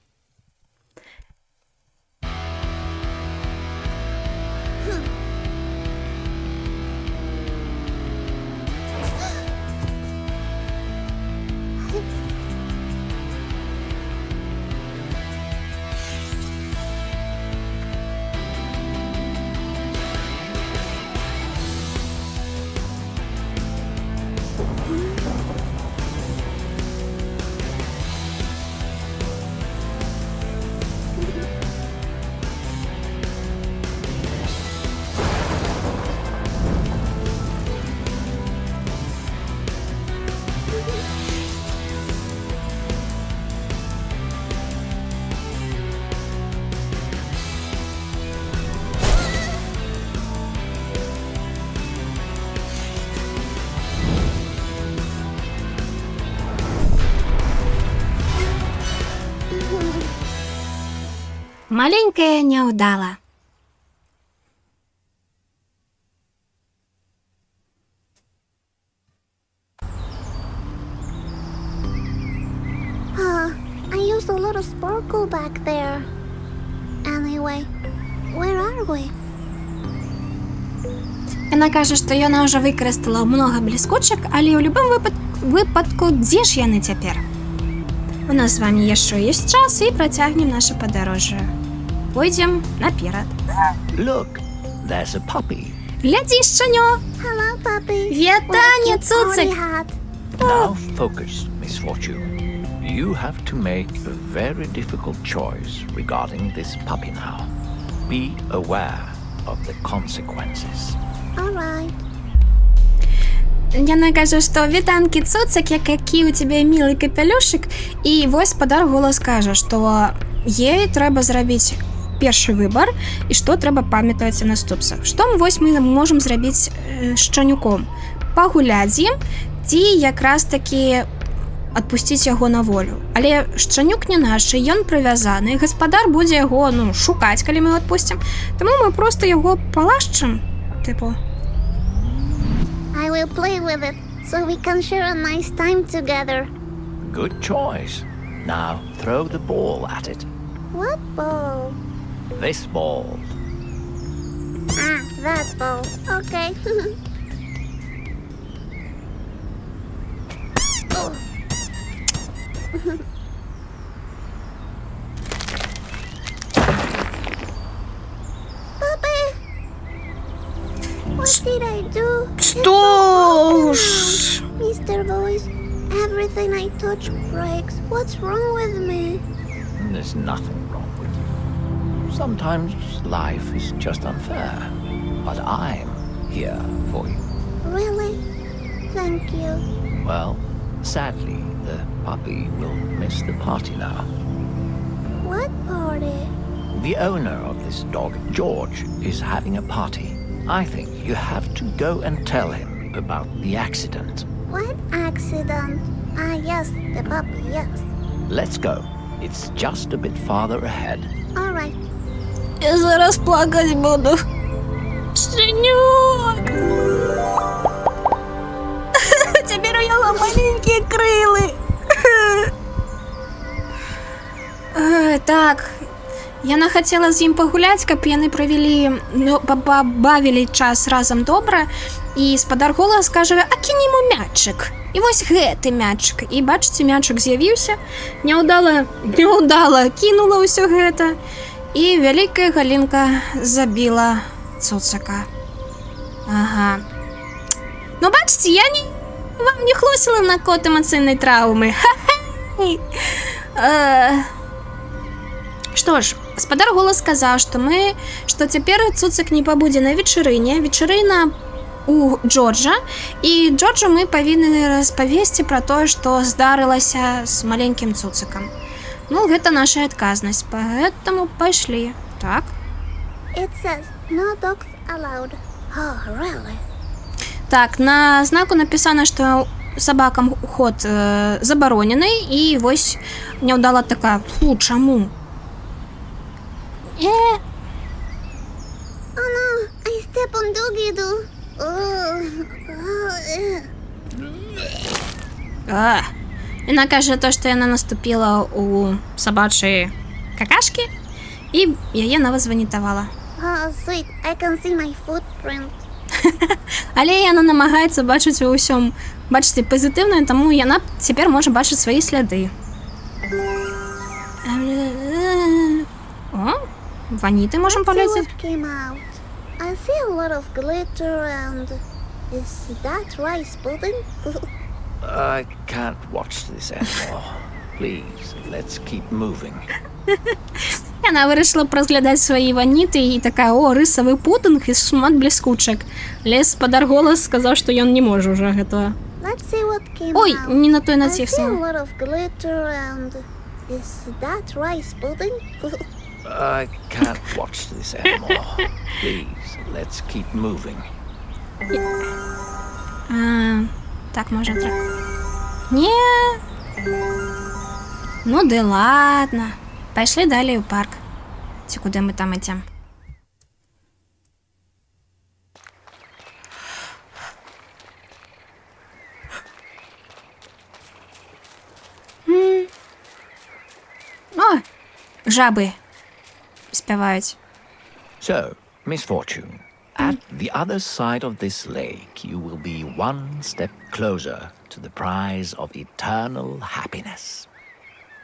A: Маленькая няўдала.
C: I used a lot of sparkle back there. Anyway, where are we?
A: Яна кажа, што яна ўжо выкарыстала многа бліскучак, але ў любым выпадку, дзе ж яны цяпер? У нас з вамі яшчэ ёсць час і працягнем наша падарожжа. Пойдзем наперад.
B: Look, there's a puppy.
A: Глядзі, шчанё!
C: Hello, puppy.
A: Вітанне,
C: What a cute
A: цуцик!
C: party hat.
B: Now focus, Miss Fortune. You have to make a very difficult choice regarding this puppy now. Be aware of the consequences.
C: All right.
A: Яна кажа, што вітанкі, цуцик, які ў цябе мілы капелюшык, і вось спадар голас кажа, што ей трэба зрабіць першы выбар і што трэба памятаць о наступствах. Што вось мы можам зрабіць шчанюком? Пагуляць з ім ці якраз такі адпусціць яго на волю. Але шчанюк не наш, ён прывязаны, гаспадар будзе яго шукаць, калі мы его адпусцім. Таму мы проста яго палашчым типу.
C: I will play with it so we can share a nice time together.
B: Good choice. Now throw the ball at it.
C: What ball?
B: This ball.
C: Ah, that ball. Okay. Oh. Puppy! What did I do?
A: Что ж?
C: Mr. Voice, everything I touch breaks. What's wrong with me?
B: There's nothing wrong with you. Sometimes life is just unfair. But I'm here for you.
C: Really? Thank you.
B: Well, sadly, the puppy will miss the party now.
C: What party?
B: The owner of this dog, George, is having a party. I think you have to go and tell him about the accident.
C: What accident? Ah, yes, the puppy, yes.
B: Let's go. It's just a bit farther ahead.
C: All right.
A: Я зараз плакать буду. Щенюк! Теперь у него маленькие крылы. Так, яна хацела з ім пагуляць, каб яны правялі, пабавілі час разам добра, і спадар голас скажа: «А кінь яму мячык». І вось гэты мячык. І бачыце, мячык з'явіўся, няўдала кінула ўсё гэта, і вялікая галінка забіла цуцика. Ага. Ну, бачыце, я вам не хлусіла на код эмацыйнай траўмы. Што ж, спадар голас сказаў, што цяпер цуцик не пабудзе на вечарыне. Вечарына у Джорджа, і Джорджу мы павінны распавесці пра тое, што здарылася з маленькім цуцикам. Ну, гэта наша адказнасць, поэтому пайшлі. Так?
C: It says no dogs allowed. Oh, really?
A: Так, на знаку напісана, што сабакам ход забаронены, і вось няўдала такая: «Фу, чаму?»
C: Oh no, I step on doggy do.
A: Яна кажа то, што яна наступіла ў сабачыя какашкі, і яе нават званітавала.
C: Oh, sweet, I can see my footprint.
A: Але яна намагаецца бачыць ва ўсём, бачыце, пазітыўна, таму яна цяпер можа бачыць свае сляды. О, ваніты можам
C: See
A: палезці.
C: what came out. I see a lot of glitter and... Is that rice pudding?
B: I can't watch this anymore. Please, let's keep moving.
A: Яна вырашыла разглядаць свае ваніты і такая: «О, рысавы пудынг і шмат бліскучак». Але спадар голас сказаў, што ён не можа ўжо гэтага.
C: Let's see what came
A: Ой,
C: out.
A: не на той
C: I see a
A: націснула.
C: lot of glitter and... Is that rice pudding?
B: I can't watch this anymore. Please, let's keep moving.
A: Так, можа, треба. Не. Ну, да ладно. Пайшлі далей у парк. Ці куды мы там ідзем? О, жабы спяваюць.
B: So, Miss Fortune, at the other side of this lake, you will be one step closer to the prize of eternal happiness.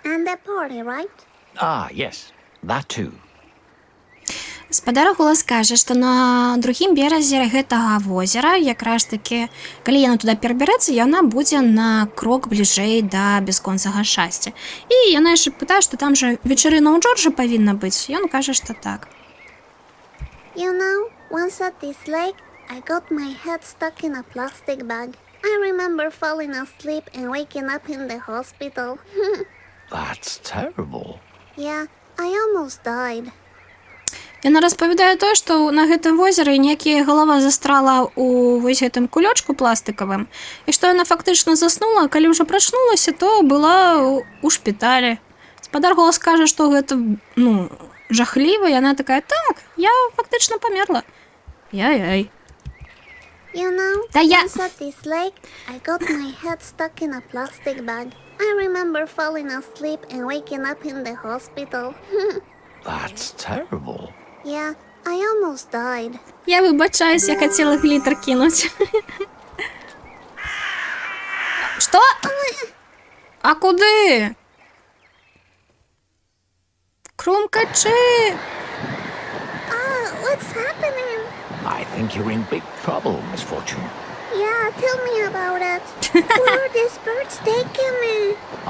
C: And the party, right?
B: Ah, yes, that too.
A: Спадар голас кажа, што на другім беразе гэтага возера, якраз такі, калі яна туды перабярэцца, яна будзе на крок бліжэй да бясконцага шчасця. І яна яшчэ пытае, што там жа вечарына ў Джорджа павінна быць. Ён кажа, што так.
C: You know, once at this lake, I got my head stuck in a plastic bag. I remember falling asleep and waking up in the hospital.
B: That's terrible.
C: Yeah, I almost died.
A: Яна распавядае тое, што на гэтым возеры некая галава застрала ў вось гэтым кулёчку пластыкавым, і што яна фактычна заснула, а калі ўжо прачнулася, то была ў шпіталі. Спадар голас кажа, што гэта, жахліва, яна такая: «Так, я фактычна памерла». Яй-яй.
C: You know,
A: Та я...
C: once at this lake, I got my head stuck in a plastic bag. I remember falling asleep and waking up in the hospital.
B: That's terrible.
C: Yeah, I almost died.
A: Я вибачаюсь, я хотіла глітер кинуть. Що? А куди? Крумкачі!
C: What's happening?
B: I think you're in big trouble, Miss Fortune.
C: Yeah, tell me about it. Where are these birds taking me?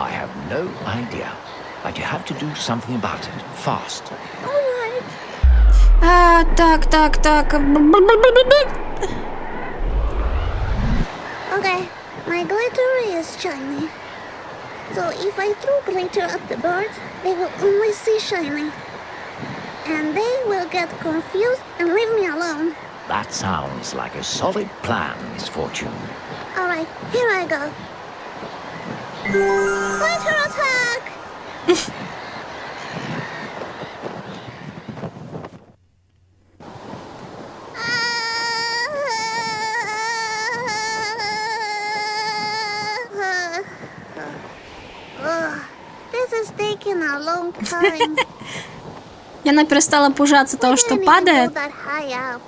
B: I have no idea, but you have to do something about it, fast.
C: Alright.
A: Так.
C: Okay, my glitter is shiny. So if I throw glitter at the birds, they will only see shiny. And they will get confused and leave me alone.
B: That sounds like a solid plan, Miss Fortune.
C: Alright, here I go. Glitter attack! This is taking a long time.
A: Я перестала пужаться того, что
C: I need to
A: падает.
C: go that high up.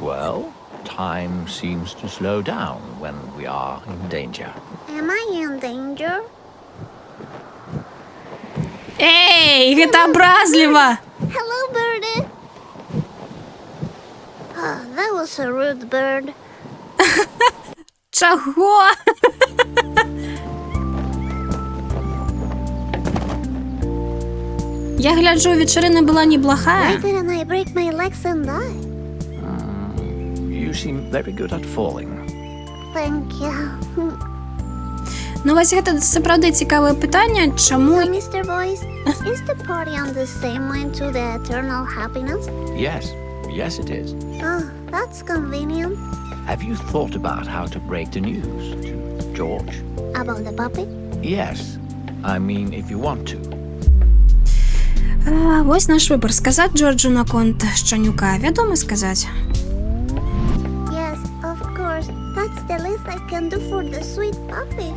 B: Well, time seems to slow down when we are in danger.
C: Am I in danger?
A: Эй, это образливо!
C: Hello, birdie. Oh, that was a rude bird.
A: Чого? Я гляджу, вечерина була неплохая.
C: Why didn't I break my legs and die?
B: You seem very good at falling.
C: Thank you.
A: Ну, ось гэта сапраўды цікавае пытанне, чаму...
C: So, Mr. Boyce, is the party on the same way to the eternal happiness?
B: Yes, it is.
C: Oh, that's convenient.
B: Have you thought about how to break the news to George?
C: About the puppy?
B: Yes. I mean, if you want to.
A: Ось наш вибор. Сказати Джорджу на конт Щенюка. Відомо сказати?
C: Yes, of course. That's the least I can do for the sweet puppy.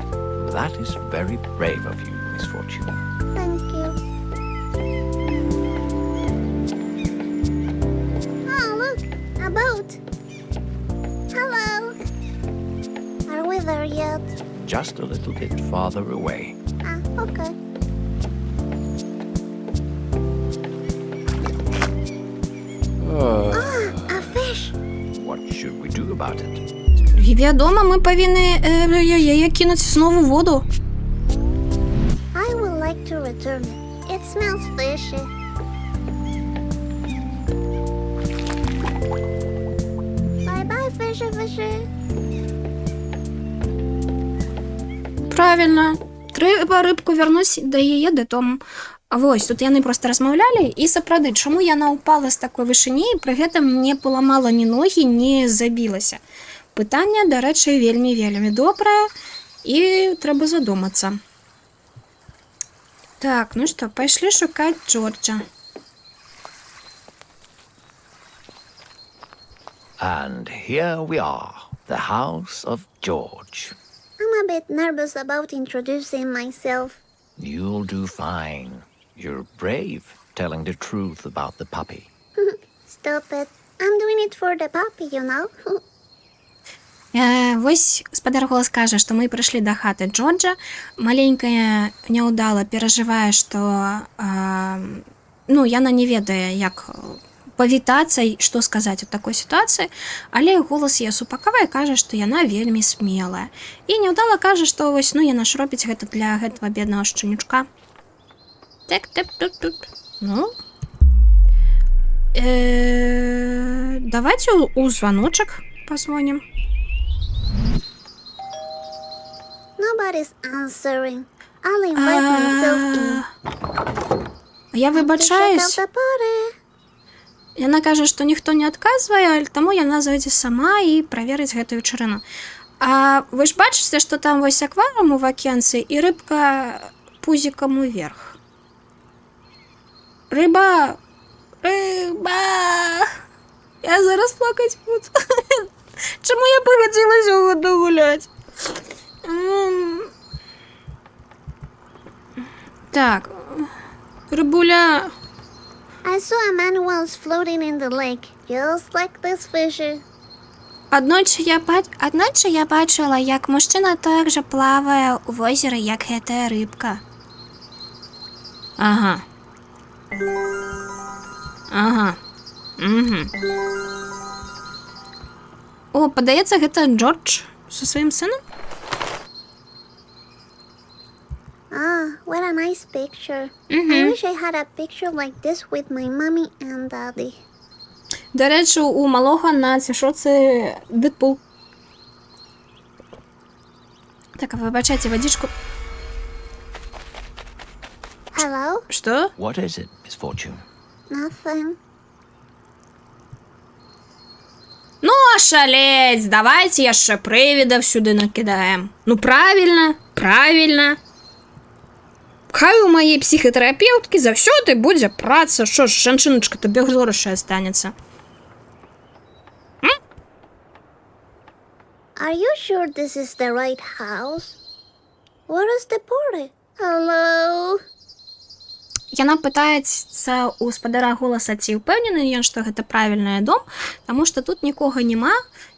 B: That is very brave of you, Miss Fortune.
C: Thank you. Oh, look, a boat. Hello. Are we there yet?
B: Just a little bit farther away.
C: Okay. A fish.
B: What should we do about it?
A: І відомо, ми повинні її кинути знову в воду.
C: I would like to return it. It smells fishy. Bye-bye, fishy.
A: Правильно. Треба рибку вернуть до її додому. А ось, тут яны просто размаўлялі, і сапраўды, чаму яна ўпала з такой вышыні, і пры гэтым не паламала ні ногі, не забілася. Пытанне, дарэчы, вельмі добрае, і трэба задумацца. Так, ну што, пайшлі шукаць Джорджа.
B: And here we are, the house of George.
C: I'm a bit nervous about introducing myself.
B: You'll do fine. You're brave, telling the truth about the puppy.
C: Stop it. I'm doing it for the puppy, you know.
A: Вось спадар голас кажа, што мы прыйшлі да хаты Джорджа. Маленькая няўдала перажывае, што яна не ведае, як павітацца і што сказаць у такой сітуацыі, але голас яе супакавае, кажа, што яна вельмі смелая. І няўдала кажа, што вось, яна ж робіць гэта для гэтага беднага шчанючка. Так. Давайте у звоночек позвоним.
C: Nobody's answering. I'll invite myself in.
A: Я вибачаюсь. Яна кажа, што ніхто не адказвае, таму яна зайдзе сама і праверыць гэтую вечарыну. А вы ж бачыце, што там вось акварыум у вакенцы і рыбка пузікам уверх. Рыба! Я зараз плакаць буду. Чому я погодилась у воду гулять? Так. Рибуля.
C: I saw a man who was floating in the lake, just like this fisher.
A: Одночі я бачила, як мужчина так же плаває у озері, як гэта рибка. Ага. Угу. О, падаецца, гэта Джордж со сваім сынам?
C: Ah, what a nice picture. I wish I had a picture like this with my mommy and daddy.
A: До речі, у малого на цішоці Дедпул. Так, вибачайте, водичку.
C: Hello?
A: Що?
B: What is it, Miss Fortune?
C: Nothing.
A: Ну, шалець, давайте яшчэ привідаў сюди накидаем. Ну, правильно. Хай у моей психотерапевтки заўсёды будзе праца. Що ж, жанчыначка-то бязгрошай астанецца.
C: Are you sure this is the right house? Where is the party? Hello?
A: Яна пытаецца у спадара голаса, ці ўпэўнены ён, што гэта правільны дом, таму што тут нікога няма,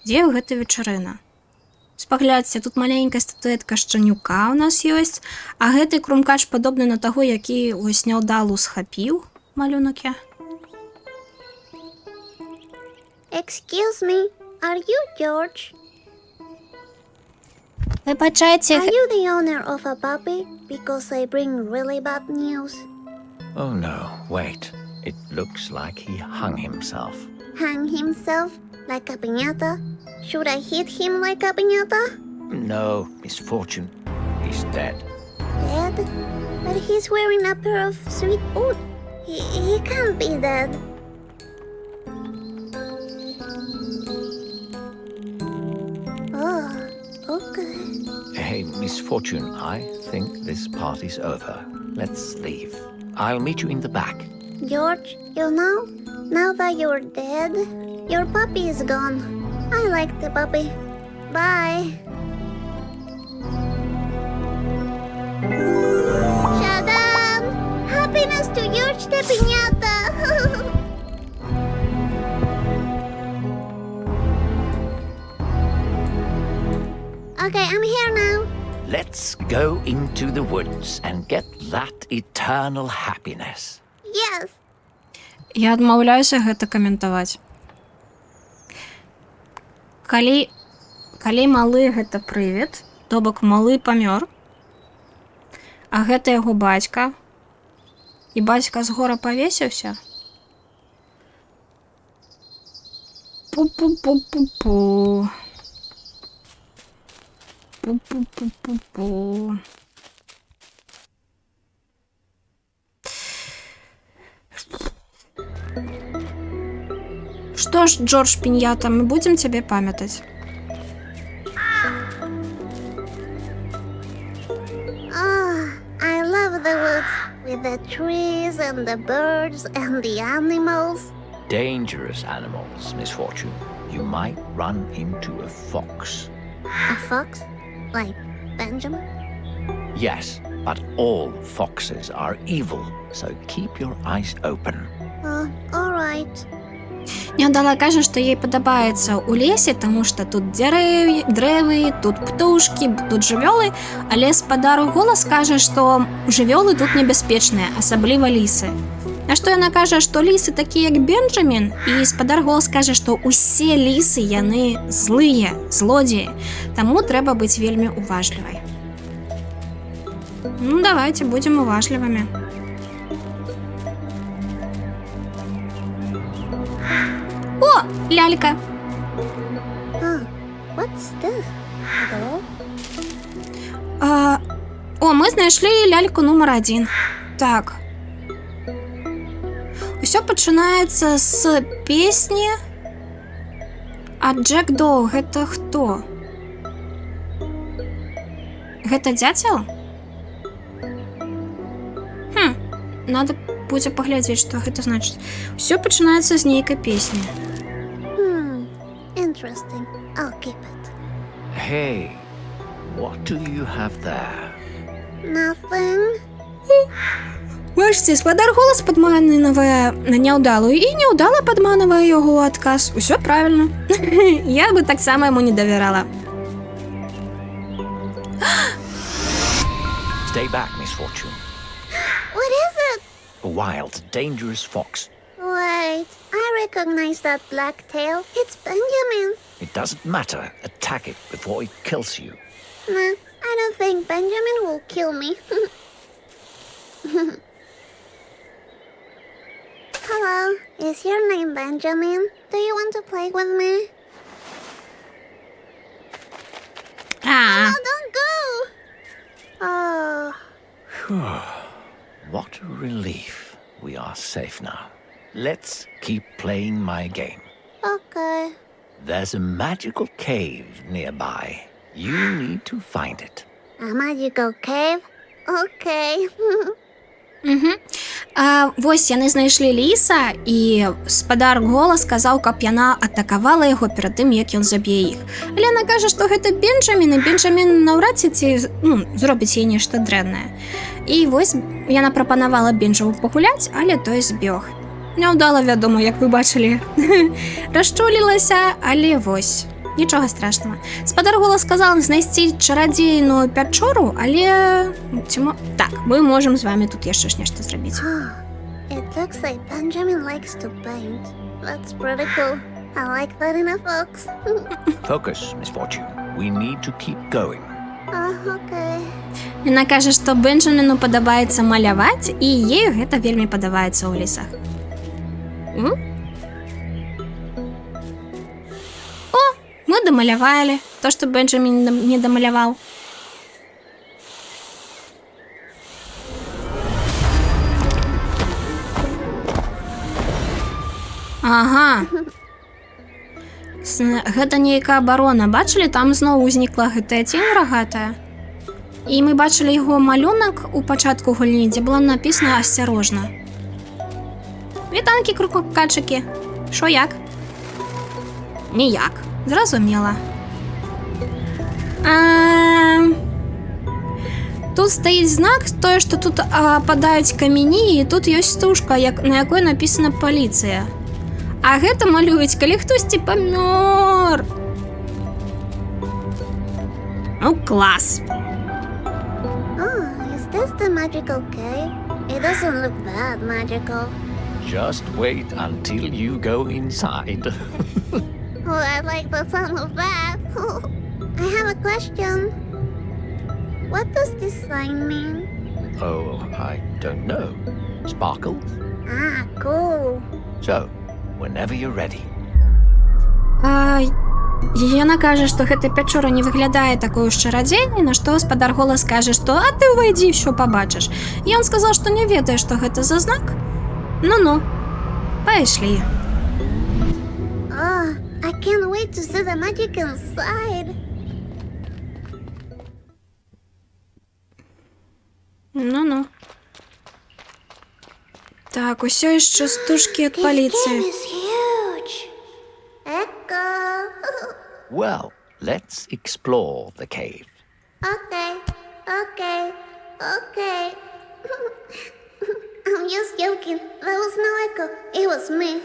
A: дзе гэта вечарына. Спаглядзьце, тут маленькая статуэтка шчанюка ў нас ёсць, а гэты крумкач падобны на таго, які вось няўдалу схапіў малюнак я.
C: Excuse me, are you George?
A: Вибачайце,
C: Are you the owner of a puppy? Because I bring really bad news.
B: Oh no, wait. It looks like he hung himself.
C: Hang himself like a piñata? Should I hit him like a piñata?
B: No, Miss Fortune. He's dead.
C: Dead? But he's wearing a pair of sweet boots. He can't be dead. Oh, okay.
B: Hey, Miss Fortune, I think this party's over. Let's leave. I'll meet you in the back.
C: George, you know, now that you're dead, your puppy is gone. I like the puppy. Bye. Shadan! Happiness to George the Piñata! Okay, I'm here now.
B: Let's go into the woods and get that eternal happiness.
C: Yes.
A: я адмаўляюся гэта каментаваць. Калі малы гэта прывід, то бок малы памёр, а гэта яго бацька, і бацька з гора павесіўся. Пу-пу-пу-пу-пу. Пу-пу-пу-пу-пу. Што ж, Джордж Піньята, мы будзем цябе памятаць.
C: Ah, I love the woods with the trees and the birds and the animals.
B: Dangerous animals, Miss Fortune. You might run into a fox.
C: A fox? Like Benjamin?
B: Yes, but all foxes are evil, so keep your eyes open.
C: All right.
A: Нядала кажа, што ёй падабаецца ў лесе, таму што тут дрэвы, тут птушкі, тут жывёлы, але спадару голас кажа, што жывёлы тут небяспечныя, асабліва лісы. А што яна кажа, што лісы такія, як Бенджамін, і спадар голас кажа, што ўсе лісы яны злыя, злодзеі, таму трэба быць вельмі уважлівай. Ну, давайте будзем уважлівымі. О, лялька!
C: What's this? Hello?
A: О, мы знайшлі ляльку нумар 1. Так. Усё пачынаецца з песні. А Джек Доу гэта хто? Гэта дзяцел? Надо будзе паглядзець, што гэта значыць. Усё пачынаецца з нейкай песні.
C: Interesting.
B: Hey, what do you have there?
C: Nothing.
A: Бачите, спадар голос подманивая неудалую, и неудало подманивая його отказ. Усё правильно. Я бы так само ему не доверяла.
B: Stay back, Miss Fortune.
C: What is it?
B: A wild, dangerous fox.
C: Wait, I recognize that black tail. It's Benjamin.
B: It doesn't matter. Attack it before it kills you.
C: Nah, I don't think Benjamin will kill me. Hello, is your name Benjamin? Do you want to play with me?
A: А,
C: Oh, don't go! Oh,
B: What a relief. We are safe now. Let's keep playing my game.
C: okay.
B: There's a magical cave nearby. You need to find it.
C: A magical cave? Okay.
A: Вось яны знайшлі ліса, і спадар голас сказаў, каб яна атакавала яго перад тым, як ён заб'е іх. Але яна кажа, што гэта Бенджамін, і Бенджамін наўрад ці зробіць ей нешта дрэннае. І вось яна прапанавала Бенджаму пагуляць, але той збег. Няўдала, вядома, як вы бачылі. Расчулілася, але вось. Нічога страшного. Спадар голас сказаў знайсці чарадзейную пячору, але так, мы можам з вами тут яшчэ ж нешта зрабіць.
C: It looks like Benjamin likes to paint. That's pretty cool. I like that in a fox.
B: Focus, Miss Fortune. We need to keep going.
C: Okay.
A: Яна кажа, што Бенджаміну падабаецца маляваць, і ею гэта вельмі падабаецца ў лесах. Мы дамалявалі то, што Бенджамін не дамаляваў. Ага. Гэта нейкая абарона. Бачылі, там зноў узнікла гэтая цень рагатая. І мы бачылі яго малюнак у пачатку гульні, дзе было напісана «Асцярожна». Вітанкі, крукакачыкі. Шо як? Ніяк. Зразумела. Тут стаіць знак, тое, што тут падаюць камені, і тут ёсць стужка, на якой напісана «Паліцыя». А гэта малююць, калі хтосьці памёр. Ну, клас.
C: Oh, is this the magical cave? It doesn't look that magical.
B: Just wait until you go inside.
C: Oh, I like the sound of that. I have a question. What does this sign mean?
B: Oh, I don't know. Sparkles?
C: Ah, cool.
B: So, whenever you're ready.
A: Яна кажа, што гэта пячора не выглядае такой чарадзейнай, на што спадар голас кажа, што «А ты ўвайдзі, ўсё пабачыш». І ён сказаў, што не ведае, што гэта за знак. Ну-ну, пайшлі.
C: Oh, I can't wait to see the magic inside.
A: Ну-ну. Так, усё яшчэ стужкі ад
C: This
A: паліцыі.
C: cave is huge. Echo.
B: Well, let's explore the cave.
C: Okay. I'm just joking. There was no echo. It was me.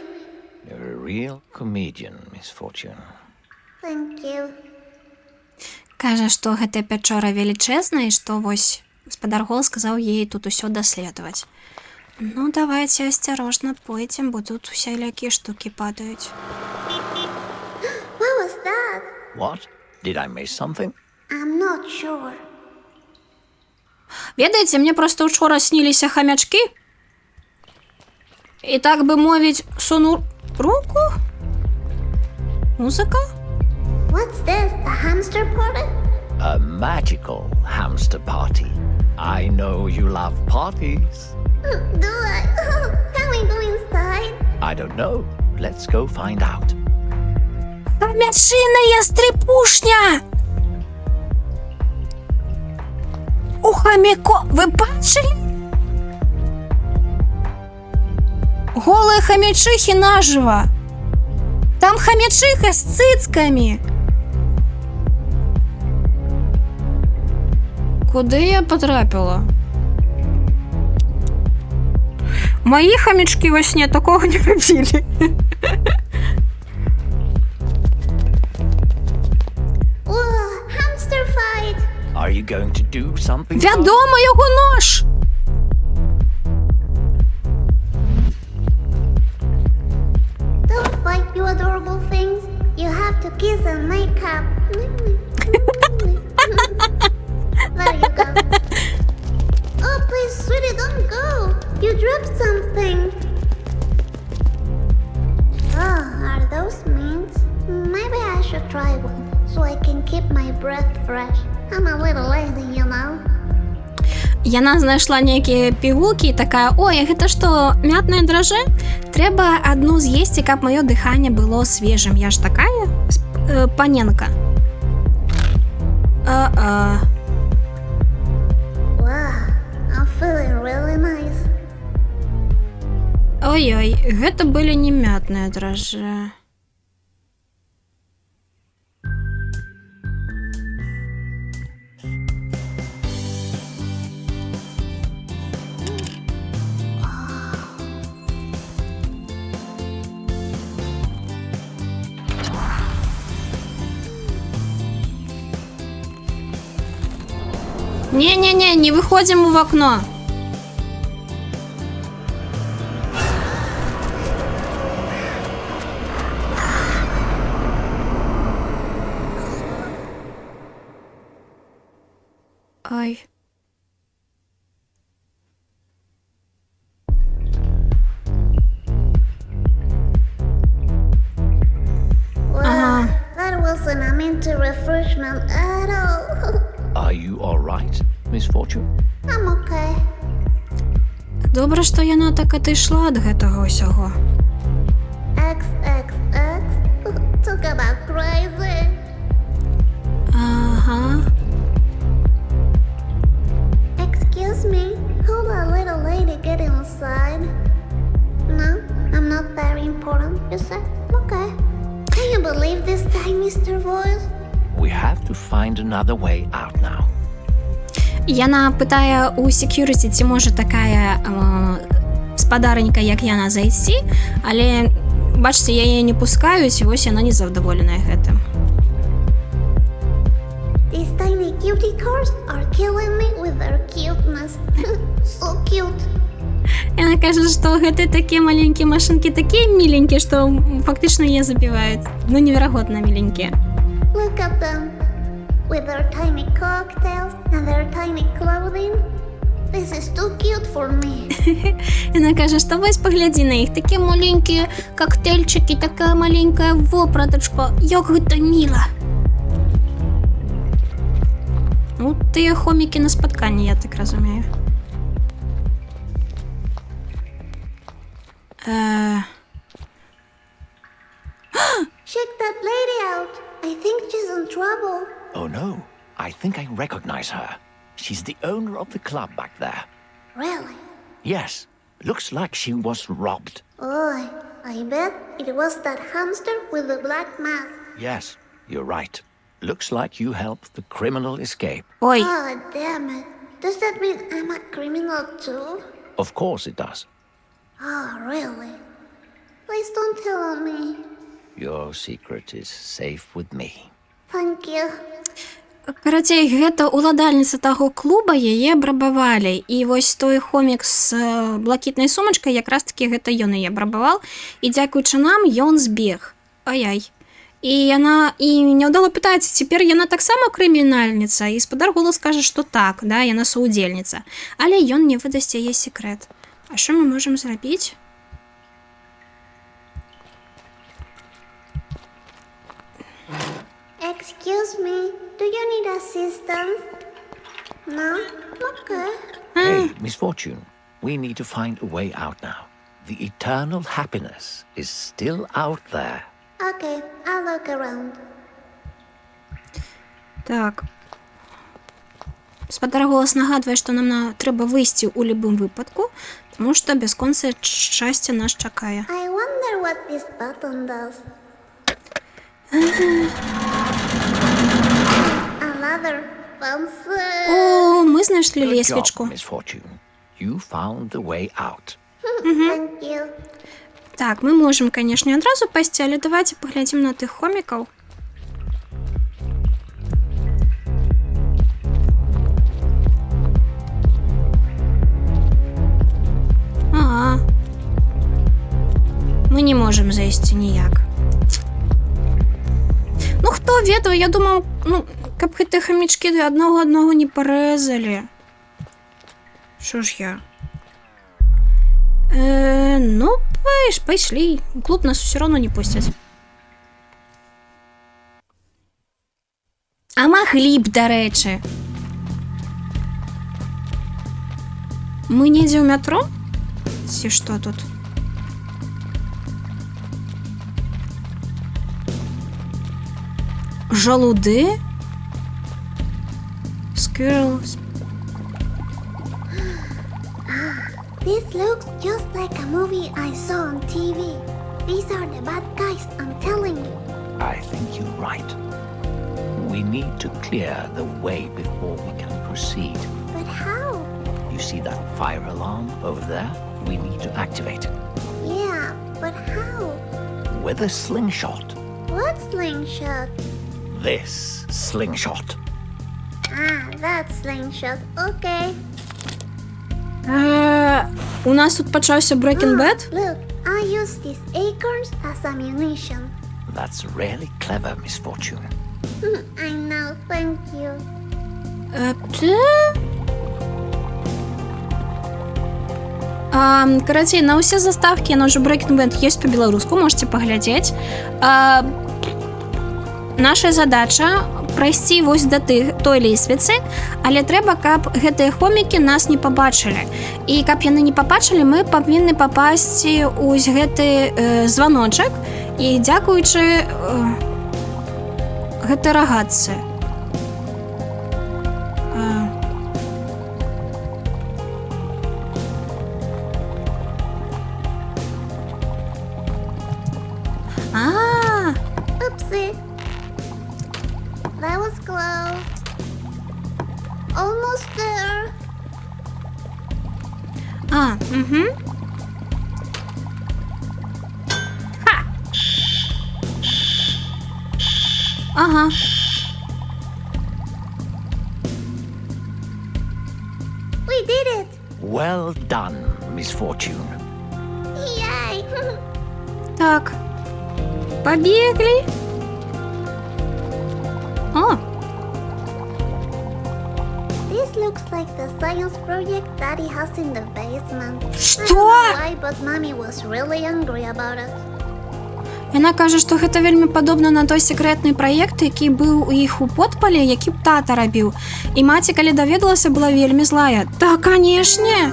B: You're a real comedian, Miss Fortune.
C: Thank you.
A: Кажа, што гэтая пячора велічэзная, і што вось спадар голас сказаў ей тут усё даследаваць. Ну, давайте асцярожна пойдзем, бо тут усялякія штукі падаюць.
C: What was that?
B: What? Did I miss something?
C: I'm not sure.
A: Ведаеце, мне проста учора сніліся хамячкі. І так бы мовіць, суну руку? Музыка?
C: What's this? A hamster party?
B: A magical hamster party. I know you love parties.
C: Do I? Can we go inside?
B: I don't know. Let's go find out.
A: Хамячиная стрипушня! У хамяко... Ви бачили? Голые хамячихи наживо. Там хамячиха с цицками. Куди я потрапила? Мої хомячки во сне такого не робили.
C: Whoa, hamster fight!
B: Are you going to do something?
A: Відомо його нож!
C: Don't fight, you adorable things. You have to kiss and make up. There you go. Oh, please, sweetie, don't go. You dropped something. Oh, are those mints? Maybe I should try one so I can keep my breath fresh. I'm a little lady, you know.
A: Яна знайшла нейкія пігулкі і такая: ой, гэта што, мятнае драже? Трэба адну з'есці, каб маё дыханне было свежым. Я ж такая паненка.
C: Wow, I'm feeling really nice.
A: Ой-ой, гэта былі не мятныя драже. Не-не-не, не выходим в окно. Ай.
C: Wow, that wasn't a minty refreshment at all.
B: Are you all right, Miss Fortune?
C: I'm okay.
A: Добре, што яна так адышла ад гэтага ўсяго.
C: XXX? Talk about crazy.
A: Ага.
C: Excuse me, could a little lady get inside? No, I'm not very important, you say? Okay. Can you believe this guy, Mr. Voice?
B: We have to find another way out now.
A: Яна пытае у security, ці можа такая спадарынька, як яна, зайсці, але, бачыце, яе не пускаюць, і вось яна незадаволеная гэтым.
C: These tiny cutie cars are killing me with their cuteness. So cute.
A: Яна кажа, што гэта такія маленькія машынкі, такія міленькія, што фактычна яе забіваюць. Ну, неверагодна міленькія.
C: Look at them. With their tiny cocktails and their tiny clothing. This is too cute for me.
A: Яна кажа, што вось паглядзі на іх, такія маленькія коктейльчыкі, такая маленькая вопратачка, як гэта міла. Ну, тыя хомікі на спатканні, я так разумею.
C: Check that lady out. I think she's in trouble.
B: Oh no, I think I recognize her. She's the owner of the club back there.
C: Really?
B: Yes, looks like she was robbed.
C: Oh, I bet it was that hamster with the black mask.
B: Yes, you're right. Looks like you helped the criminal escape.
A: Ой,
C: Oh, damn it. Does that mean I'm a criminal too?
B: Of course it does.
C: Oh, really? Please don't tell me.
B: Your secret is safe with me.
C: Thank you.
A: карацей, гэта ўладальніца таго клуба, яе абрабавалі. І вось той хомік з блакітнай сумачкай, якраз такі гэта ён яе абрабаваў. І дзякуючы нам ён збег. Ай-ай. І яна няўдала пытаецца, цяпер яна таксама крымінальніца, і спадар голас кажа, што так, да, яна суудзельніца. Але ён не выдасць яе секрэт. А што мы можам зрабіць?
C: Excuse me, do you need assistance? No? Okay.
B: Hey, Miss Fortune, we need to find a way out now. The eternal happiness is still out there.
C: Okay, I'll look around.
A: Так. Спадар голас нагадвае, што нам трэба выйсці ў любым выпадку, тому што бясконцае шчасце нас чакае.
C: I wonder what this button does. Another pencil.
A: О, знайшли
B: Good job,
A: лесвічку.
B: Miss Fortune. You found the way out.
C: Thank you.
A: Так, ми можемо, звісно, одразу пасти, але давайте поглядимо на тих хоміків. Ага. Ми не можемо зайти ніяк. Ну, хто ведав, я думав, ну, каб ті хомячки одного не порезали. Що ж я? Ну, пошли. В клуб нас все равно не пустят. А могли б, до речі. Ми не йдемо в метро? Чи що тут? Жалуди? Squirrels.
C: This looks just like a movie I saw on TV. These are the bad guys, I'm telling you.
B: I think you're right. We need to clear the way before we can proceed.
C: But how?
B: You see that fire alarm over there? We need to activate it.
C: Yeah, but how?
B: With a slingshot.
C: What slingshot?
B: This slingshot.
C: Ah, that slingshot. Okay.
A: У нас тут почався Breaking Bad.
C: Look, I use these acorns as ammunition.
B: That's really clever, Miss Fortune.
C: I know, thank you.
A: Короче, на усе заставки на уже Breaking Bad есть по-белоруску, можете поглядеть. Наша задача прайсці вось да той лесвіцы, але трэба, каб гэтыя хомікі нас не пабачылі. І каб яны не пабачылі, мы павінны папасці ў гэты званочак і дзякуючы гэтай рагатцы.
C: Oopsie. That was close. Almost there.
A: Ага.
C: We did it.
B: Well done, Miss Fortune.
C: Yay.
A: Так. Побегли. О,
C: This looks like the science project Daddy has in the basement. I don't
A: Что?
C: know why, but Mommy was really angry about it.
A: яна кажа, што гэта вельмі падобна на той секрэтны праект, які быў у іх у подпале, які б тата рабіў. І маці, калі даведалася, была вельмі злая. Та, канешне!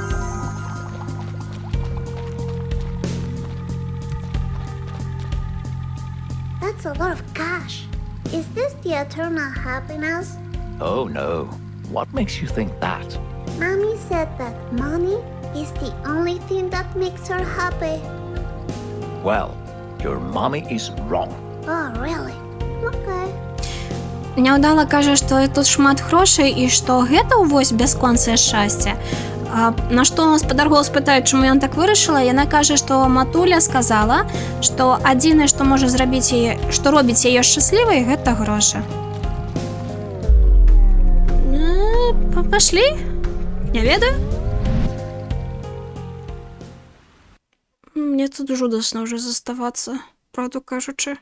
C: That's a lot of cash. Is this the eternal happiness?
B: Oh no. What makes you think that?
C: Mommy said that money is the only thing that makes her happy.
B: Well, your mommy is wrong.
C: Oh, really? Okay.
A: Няўдала кажа, што тут шмат грошай і што гэта ўвось бясконцае шчасце. На што гаспадар Голас пытае, чаму ён так вырашыла, яна кажа, што матуля сказала, што адзінае, што можа зрабіць яе, што робіць яе шчаслівай, гэта грошы. Пашлі? Не ведаю. Мне тут жудасна ўжо заставацца, правду кажучы.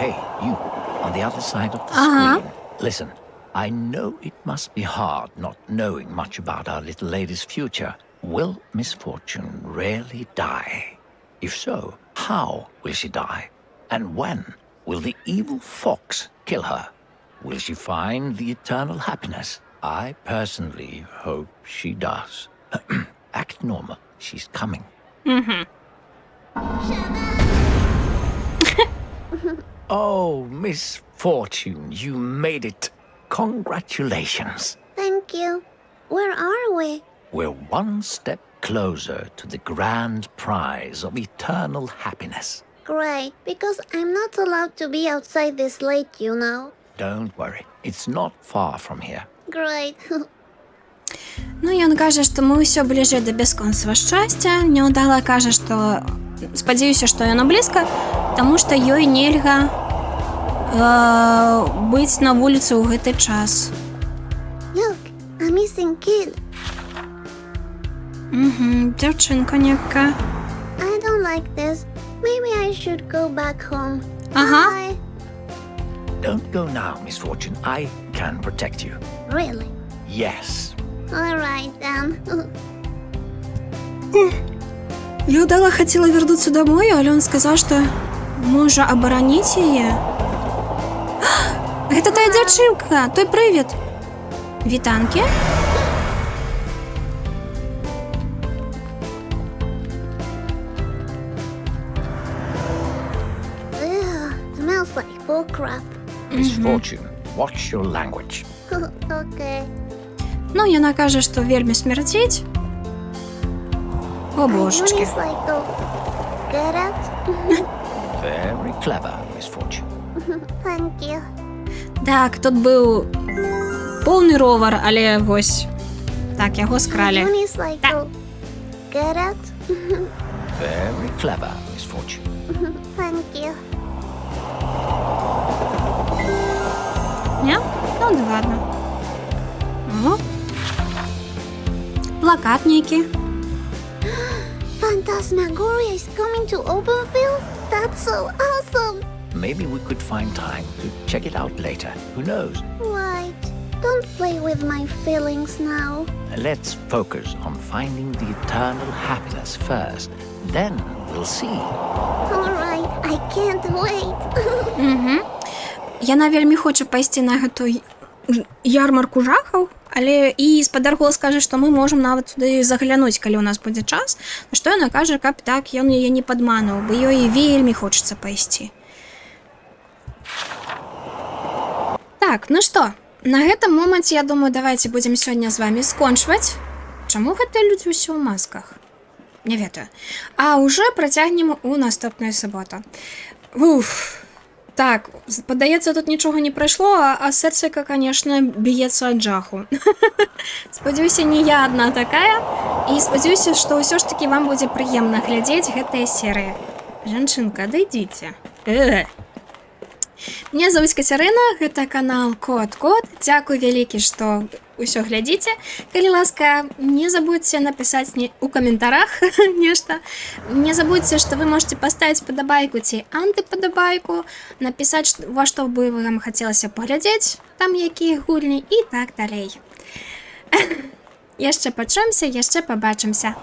B: Hey, you, on the other side of the screen. Listen, I know it must be hard not knowing much about our little lady's future. Will Miss Fortune really die? If so, how will she die? And when will the evil fox kill her? Will she find the eternal happiness? I personally hope she does. Act normal. She's coming. Oh, Miss Fortune, you made it. Congratulations.
C: Thank you. Where are we?
B: We're one step closer to the grand prize of eternal happiness.
C: Great, because I'm not allowed to be outside this late, you know.
B: Don't worry, it's not far from here.
C: Great.
A: Ну, ён кажа, што мы ўсё бліжэй да бясконцага шчасця. Няўдала кажа, што спадзяюся, што яно блізка, таму што ёй нельга быць на вуліцы ў гэты час.
C: Look, a missing kid.
A: Дзяўчынка некая.
C: I don't like this. Maybe I should go back home.
A: Ага.
C: Bye.
B: Don't go now, Miss Fortune. I can protect you.
C: Really?
B: Yes.
C: Alright then.
A: Няўдала хацела вярнуцца домой, але ён сказаў, што можа абараніць яе. Гэта тая дзяўчынка, той прывід. Вітанкі?
C: Ugh, smells like bull crap.
B: Miss Fortune, watch your language.
C: Okay.
A: Ну, яна кажа, што вельмі смярдзіць. О, божачкі.
C: It's like a get it?
B: Very clever, Miss Fortune.
C: Thank you.
A: Так, тут быў поўны ровар, але вось так, яго скралі.
C: It's like a get it?
B: Very clever, Miss Fortune.
C: Thank you.
A: Не? Ну, ладно. О. Плакат нейкі.
C: Phantasmagoria is coming to Openfield? That's so awesome!
B: Maybe we could find time to check it out later. Who knows?
C: Right. Don't play with my feelings now.
B: Let's focus on finding the eternal happiness first. Then we'll see.
C: Alright, I can't wait.
A: Яна вельмі хоча пайсці на гэту ярмарку жахаў, але і спадар голас кажа, што мы можам нават туды заглянуць, калі ў нас будзе час. На што яна кажа, каб так ён яе не падмануў, бо ёй вельмі хочацца пайсці. Так, ну што, на гэтым моманце, я думаю, давайте будзем сёння з вами скончваць. Чаму гэтыя людзі ўсё ў масках? Не ведаю. А ўжо працягнем у наступную суботу. Уф. Так, падаецца, тут нічога не прайшло, а сэрцека, конечно, б'ецца ад жаху. Спадзяюся, не я адна такая. І спадзяюся, што ўсё ж такі вам будзе прыемна глядзець гэтыя серыі. Жанчынка, адыдзіце. Мне зовут Кацярына, гэта канал Кот-Кот. Дзякуй вялікі, што ўсё глядзіце. Калі ласка, не забудьце напісаць у каментарах нешта. Не забудьце, што вы можете паставіць падабайку ці антыпадабайку, напісаць, во што бы вам хацелася паглядзець, там якія гульні і так далей. Яшчэ пачуемся, яшчэ пабачымся.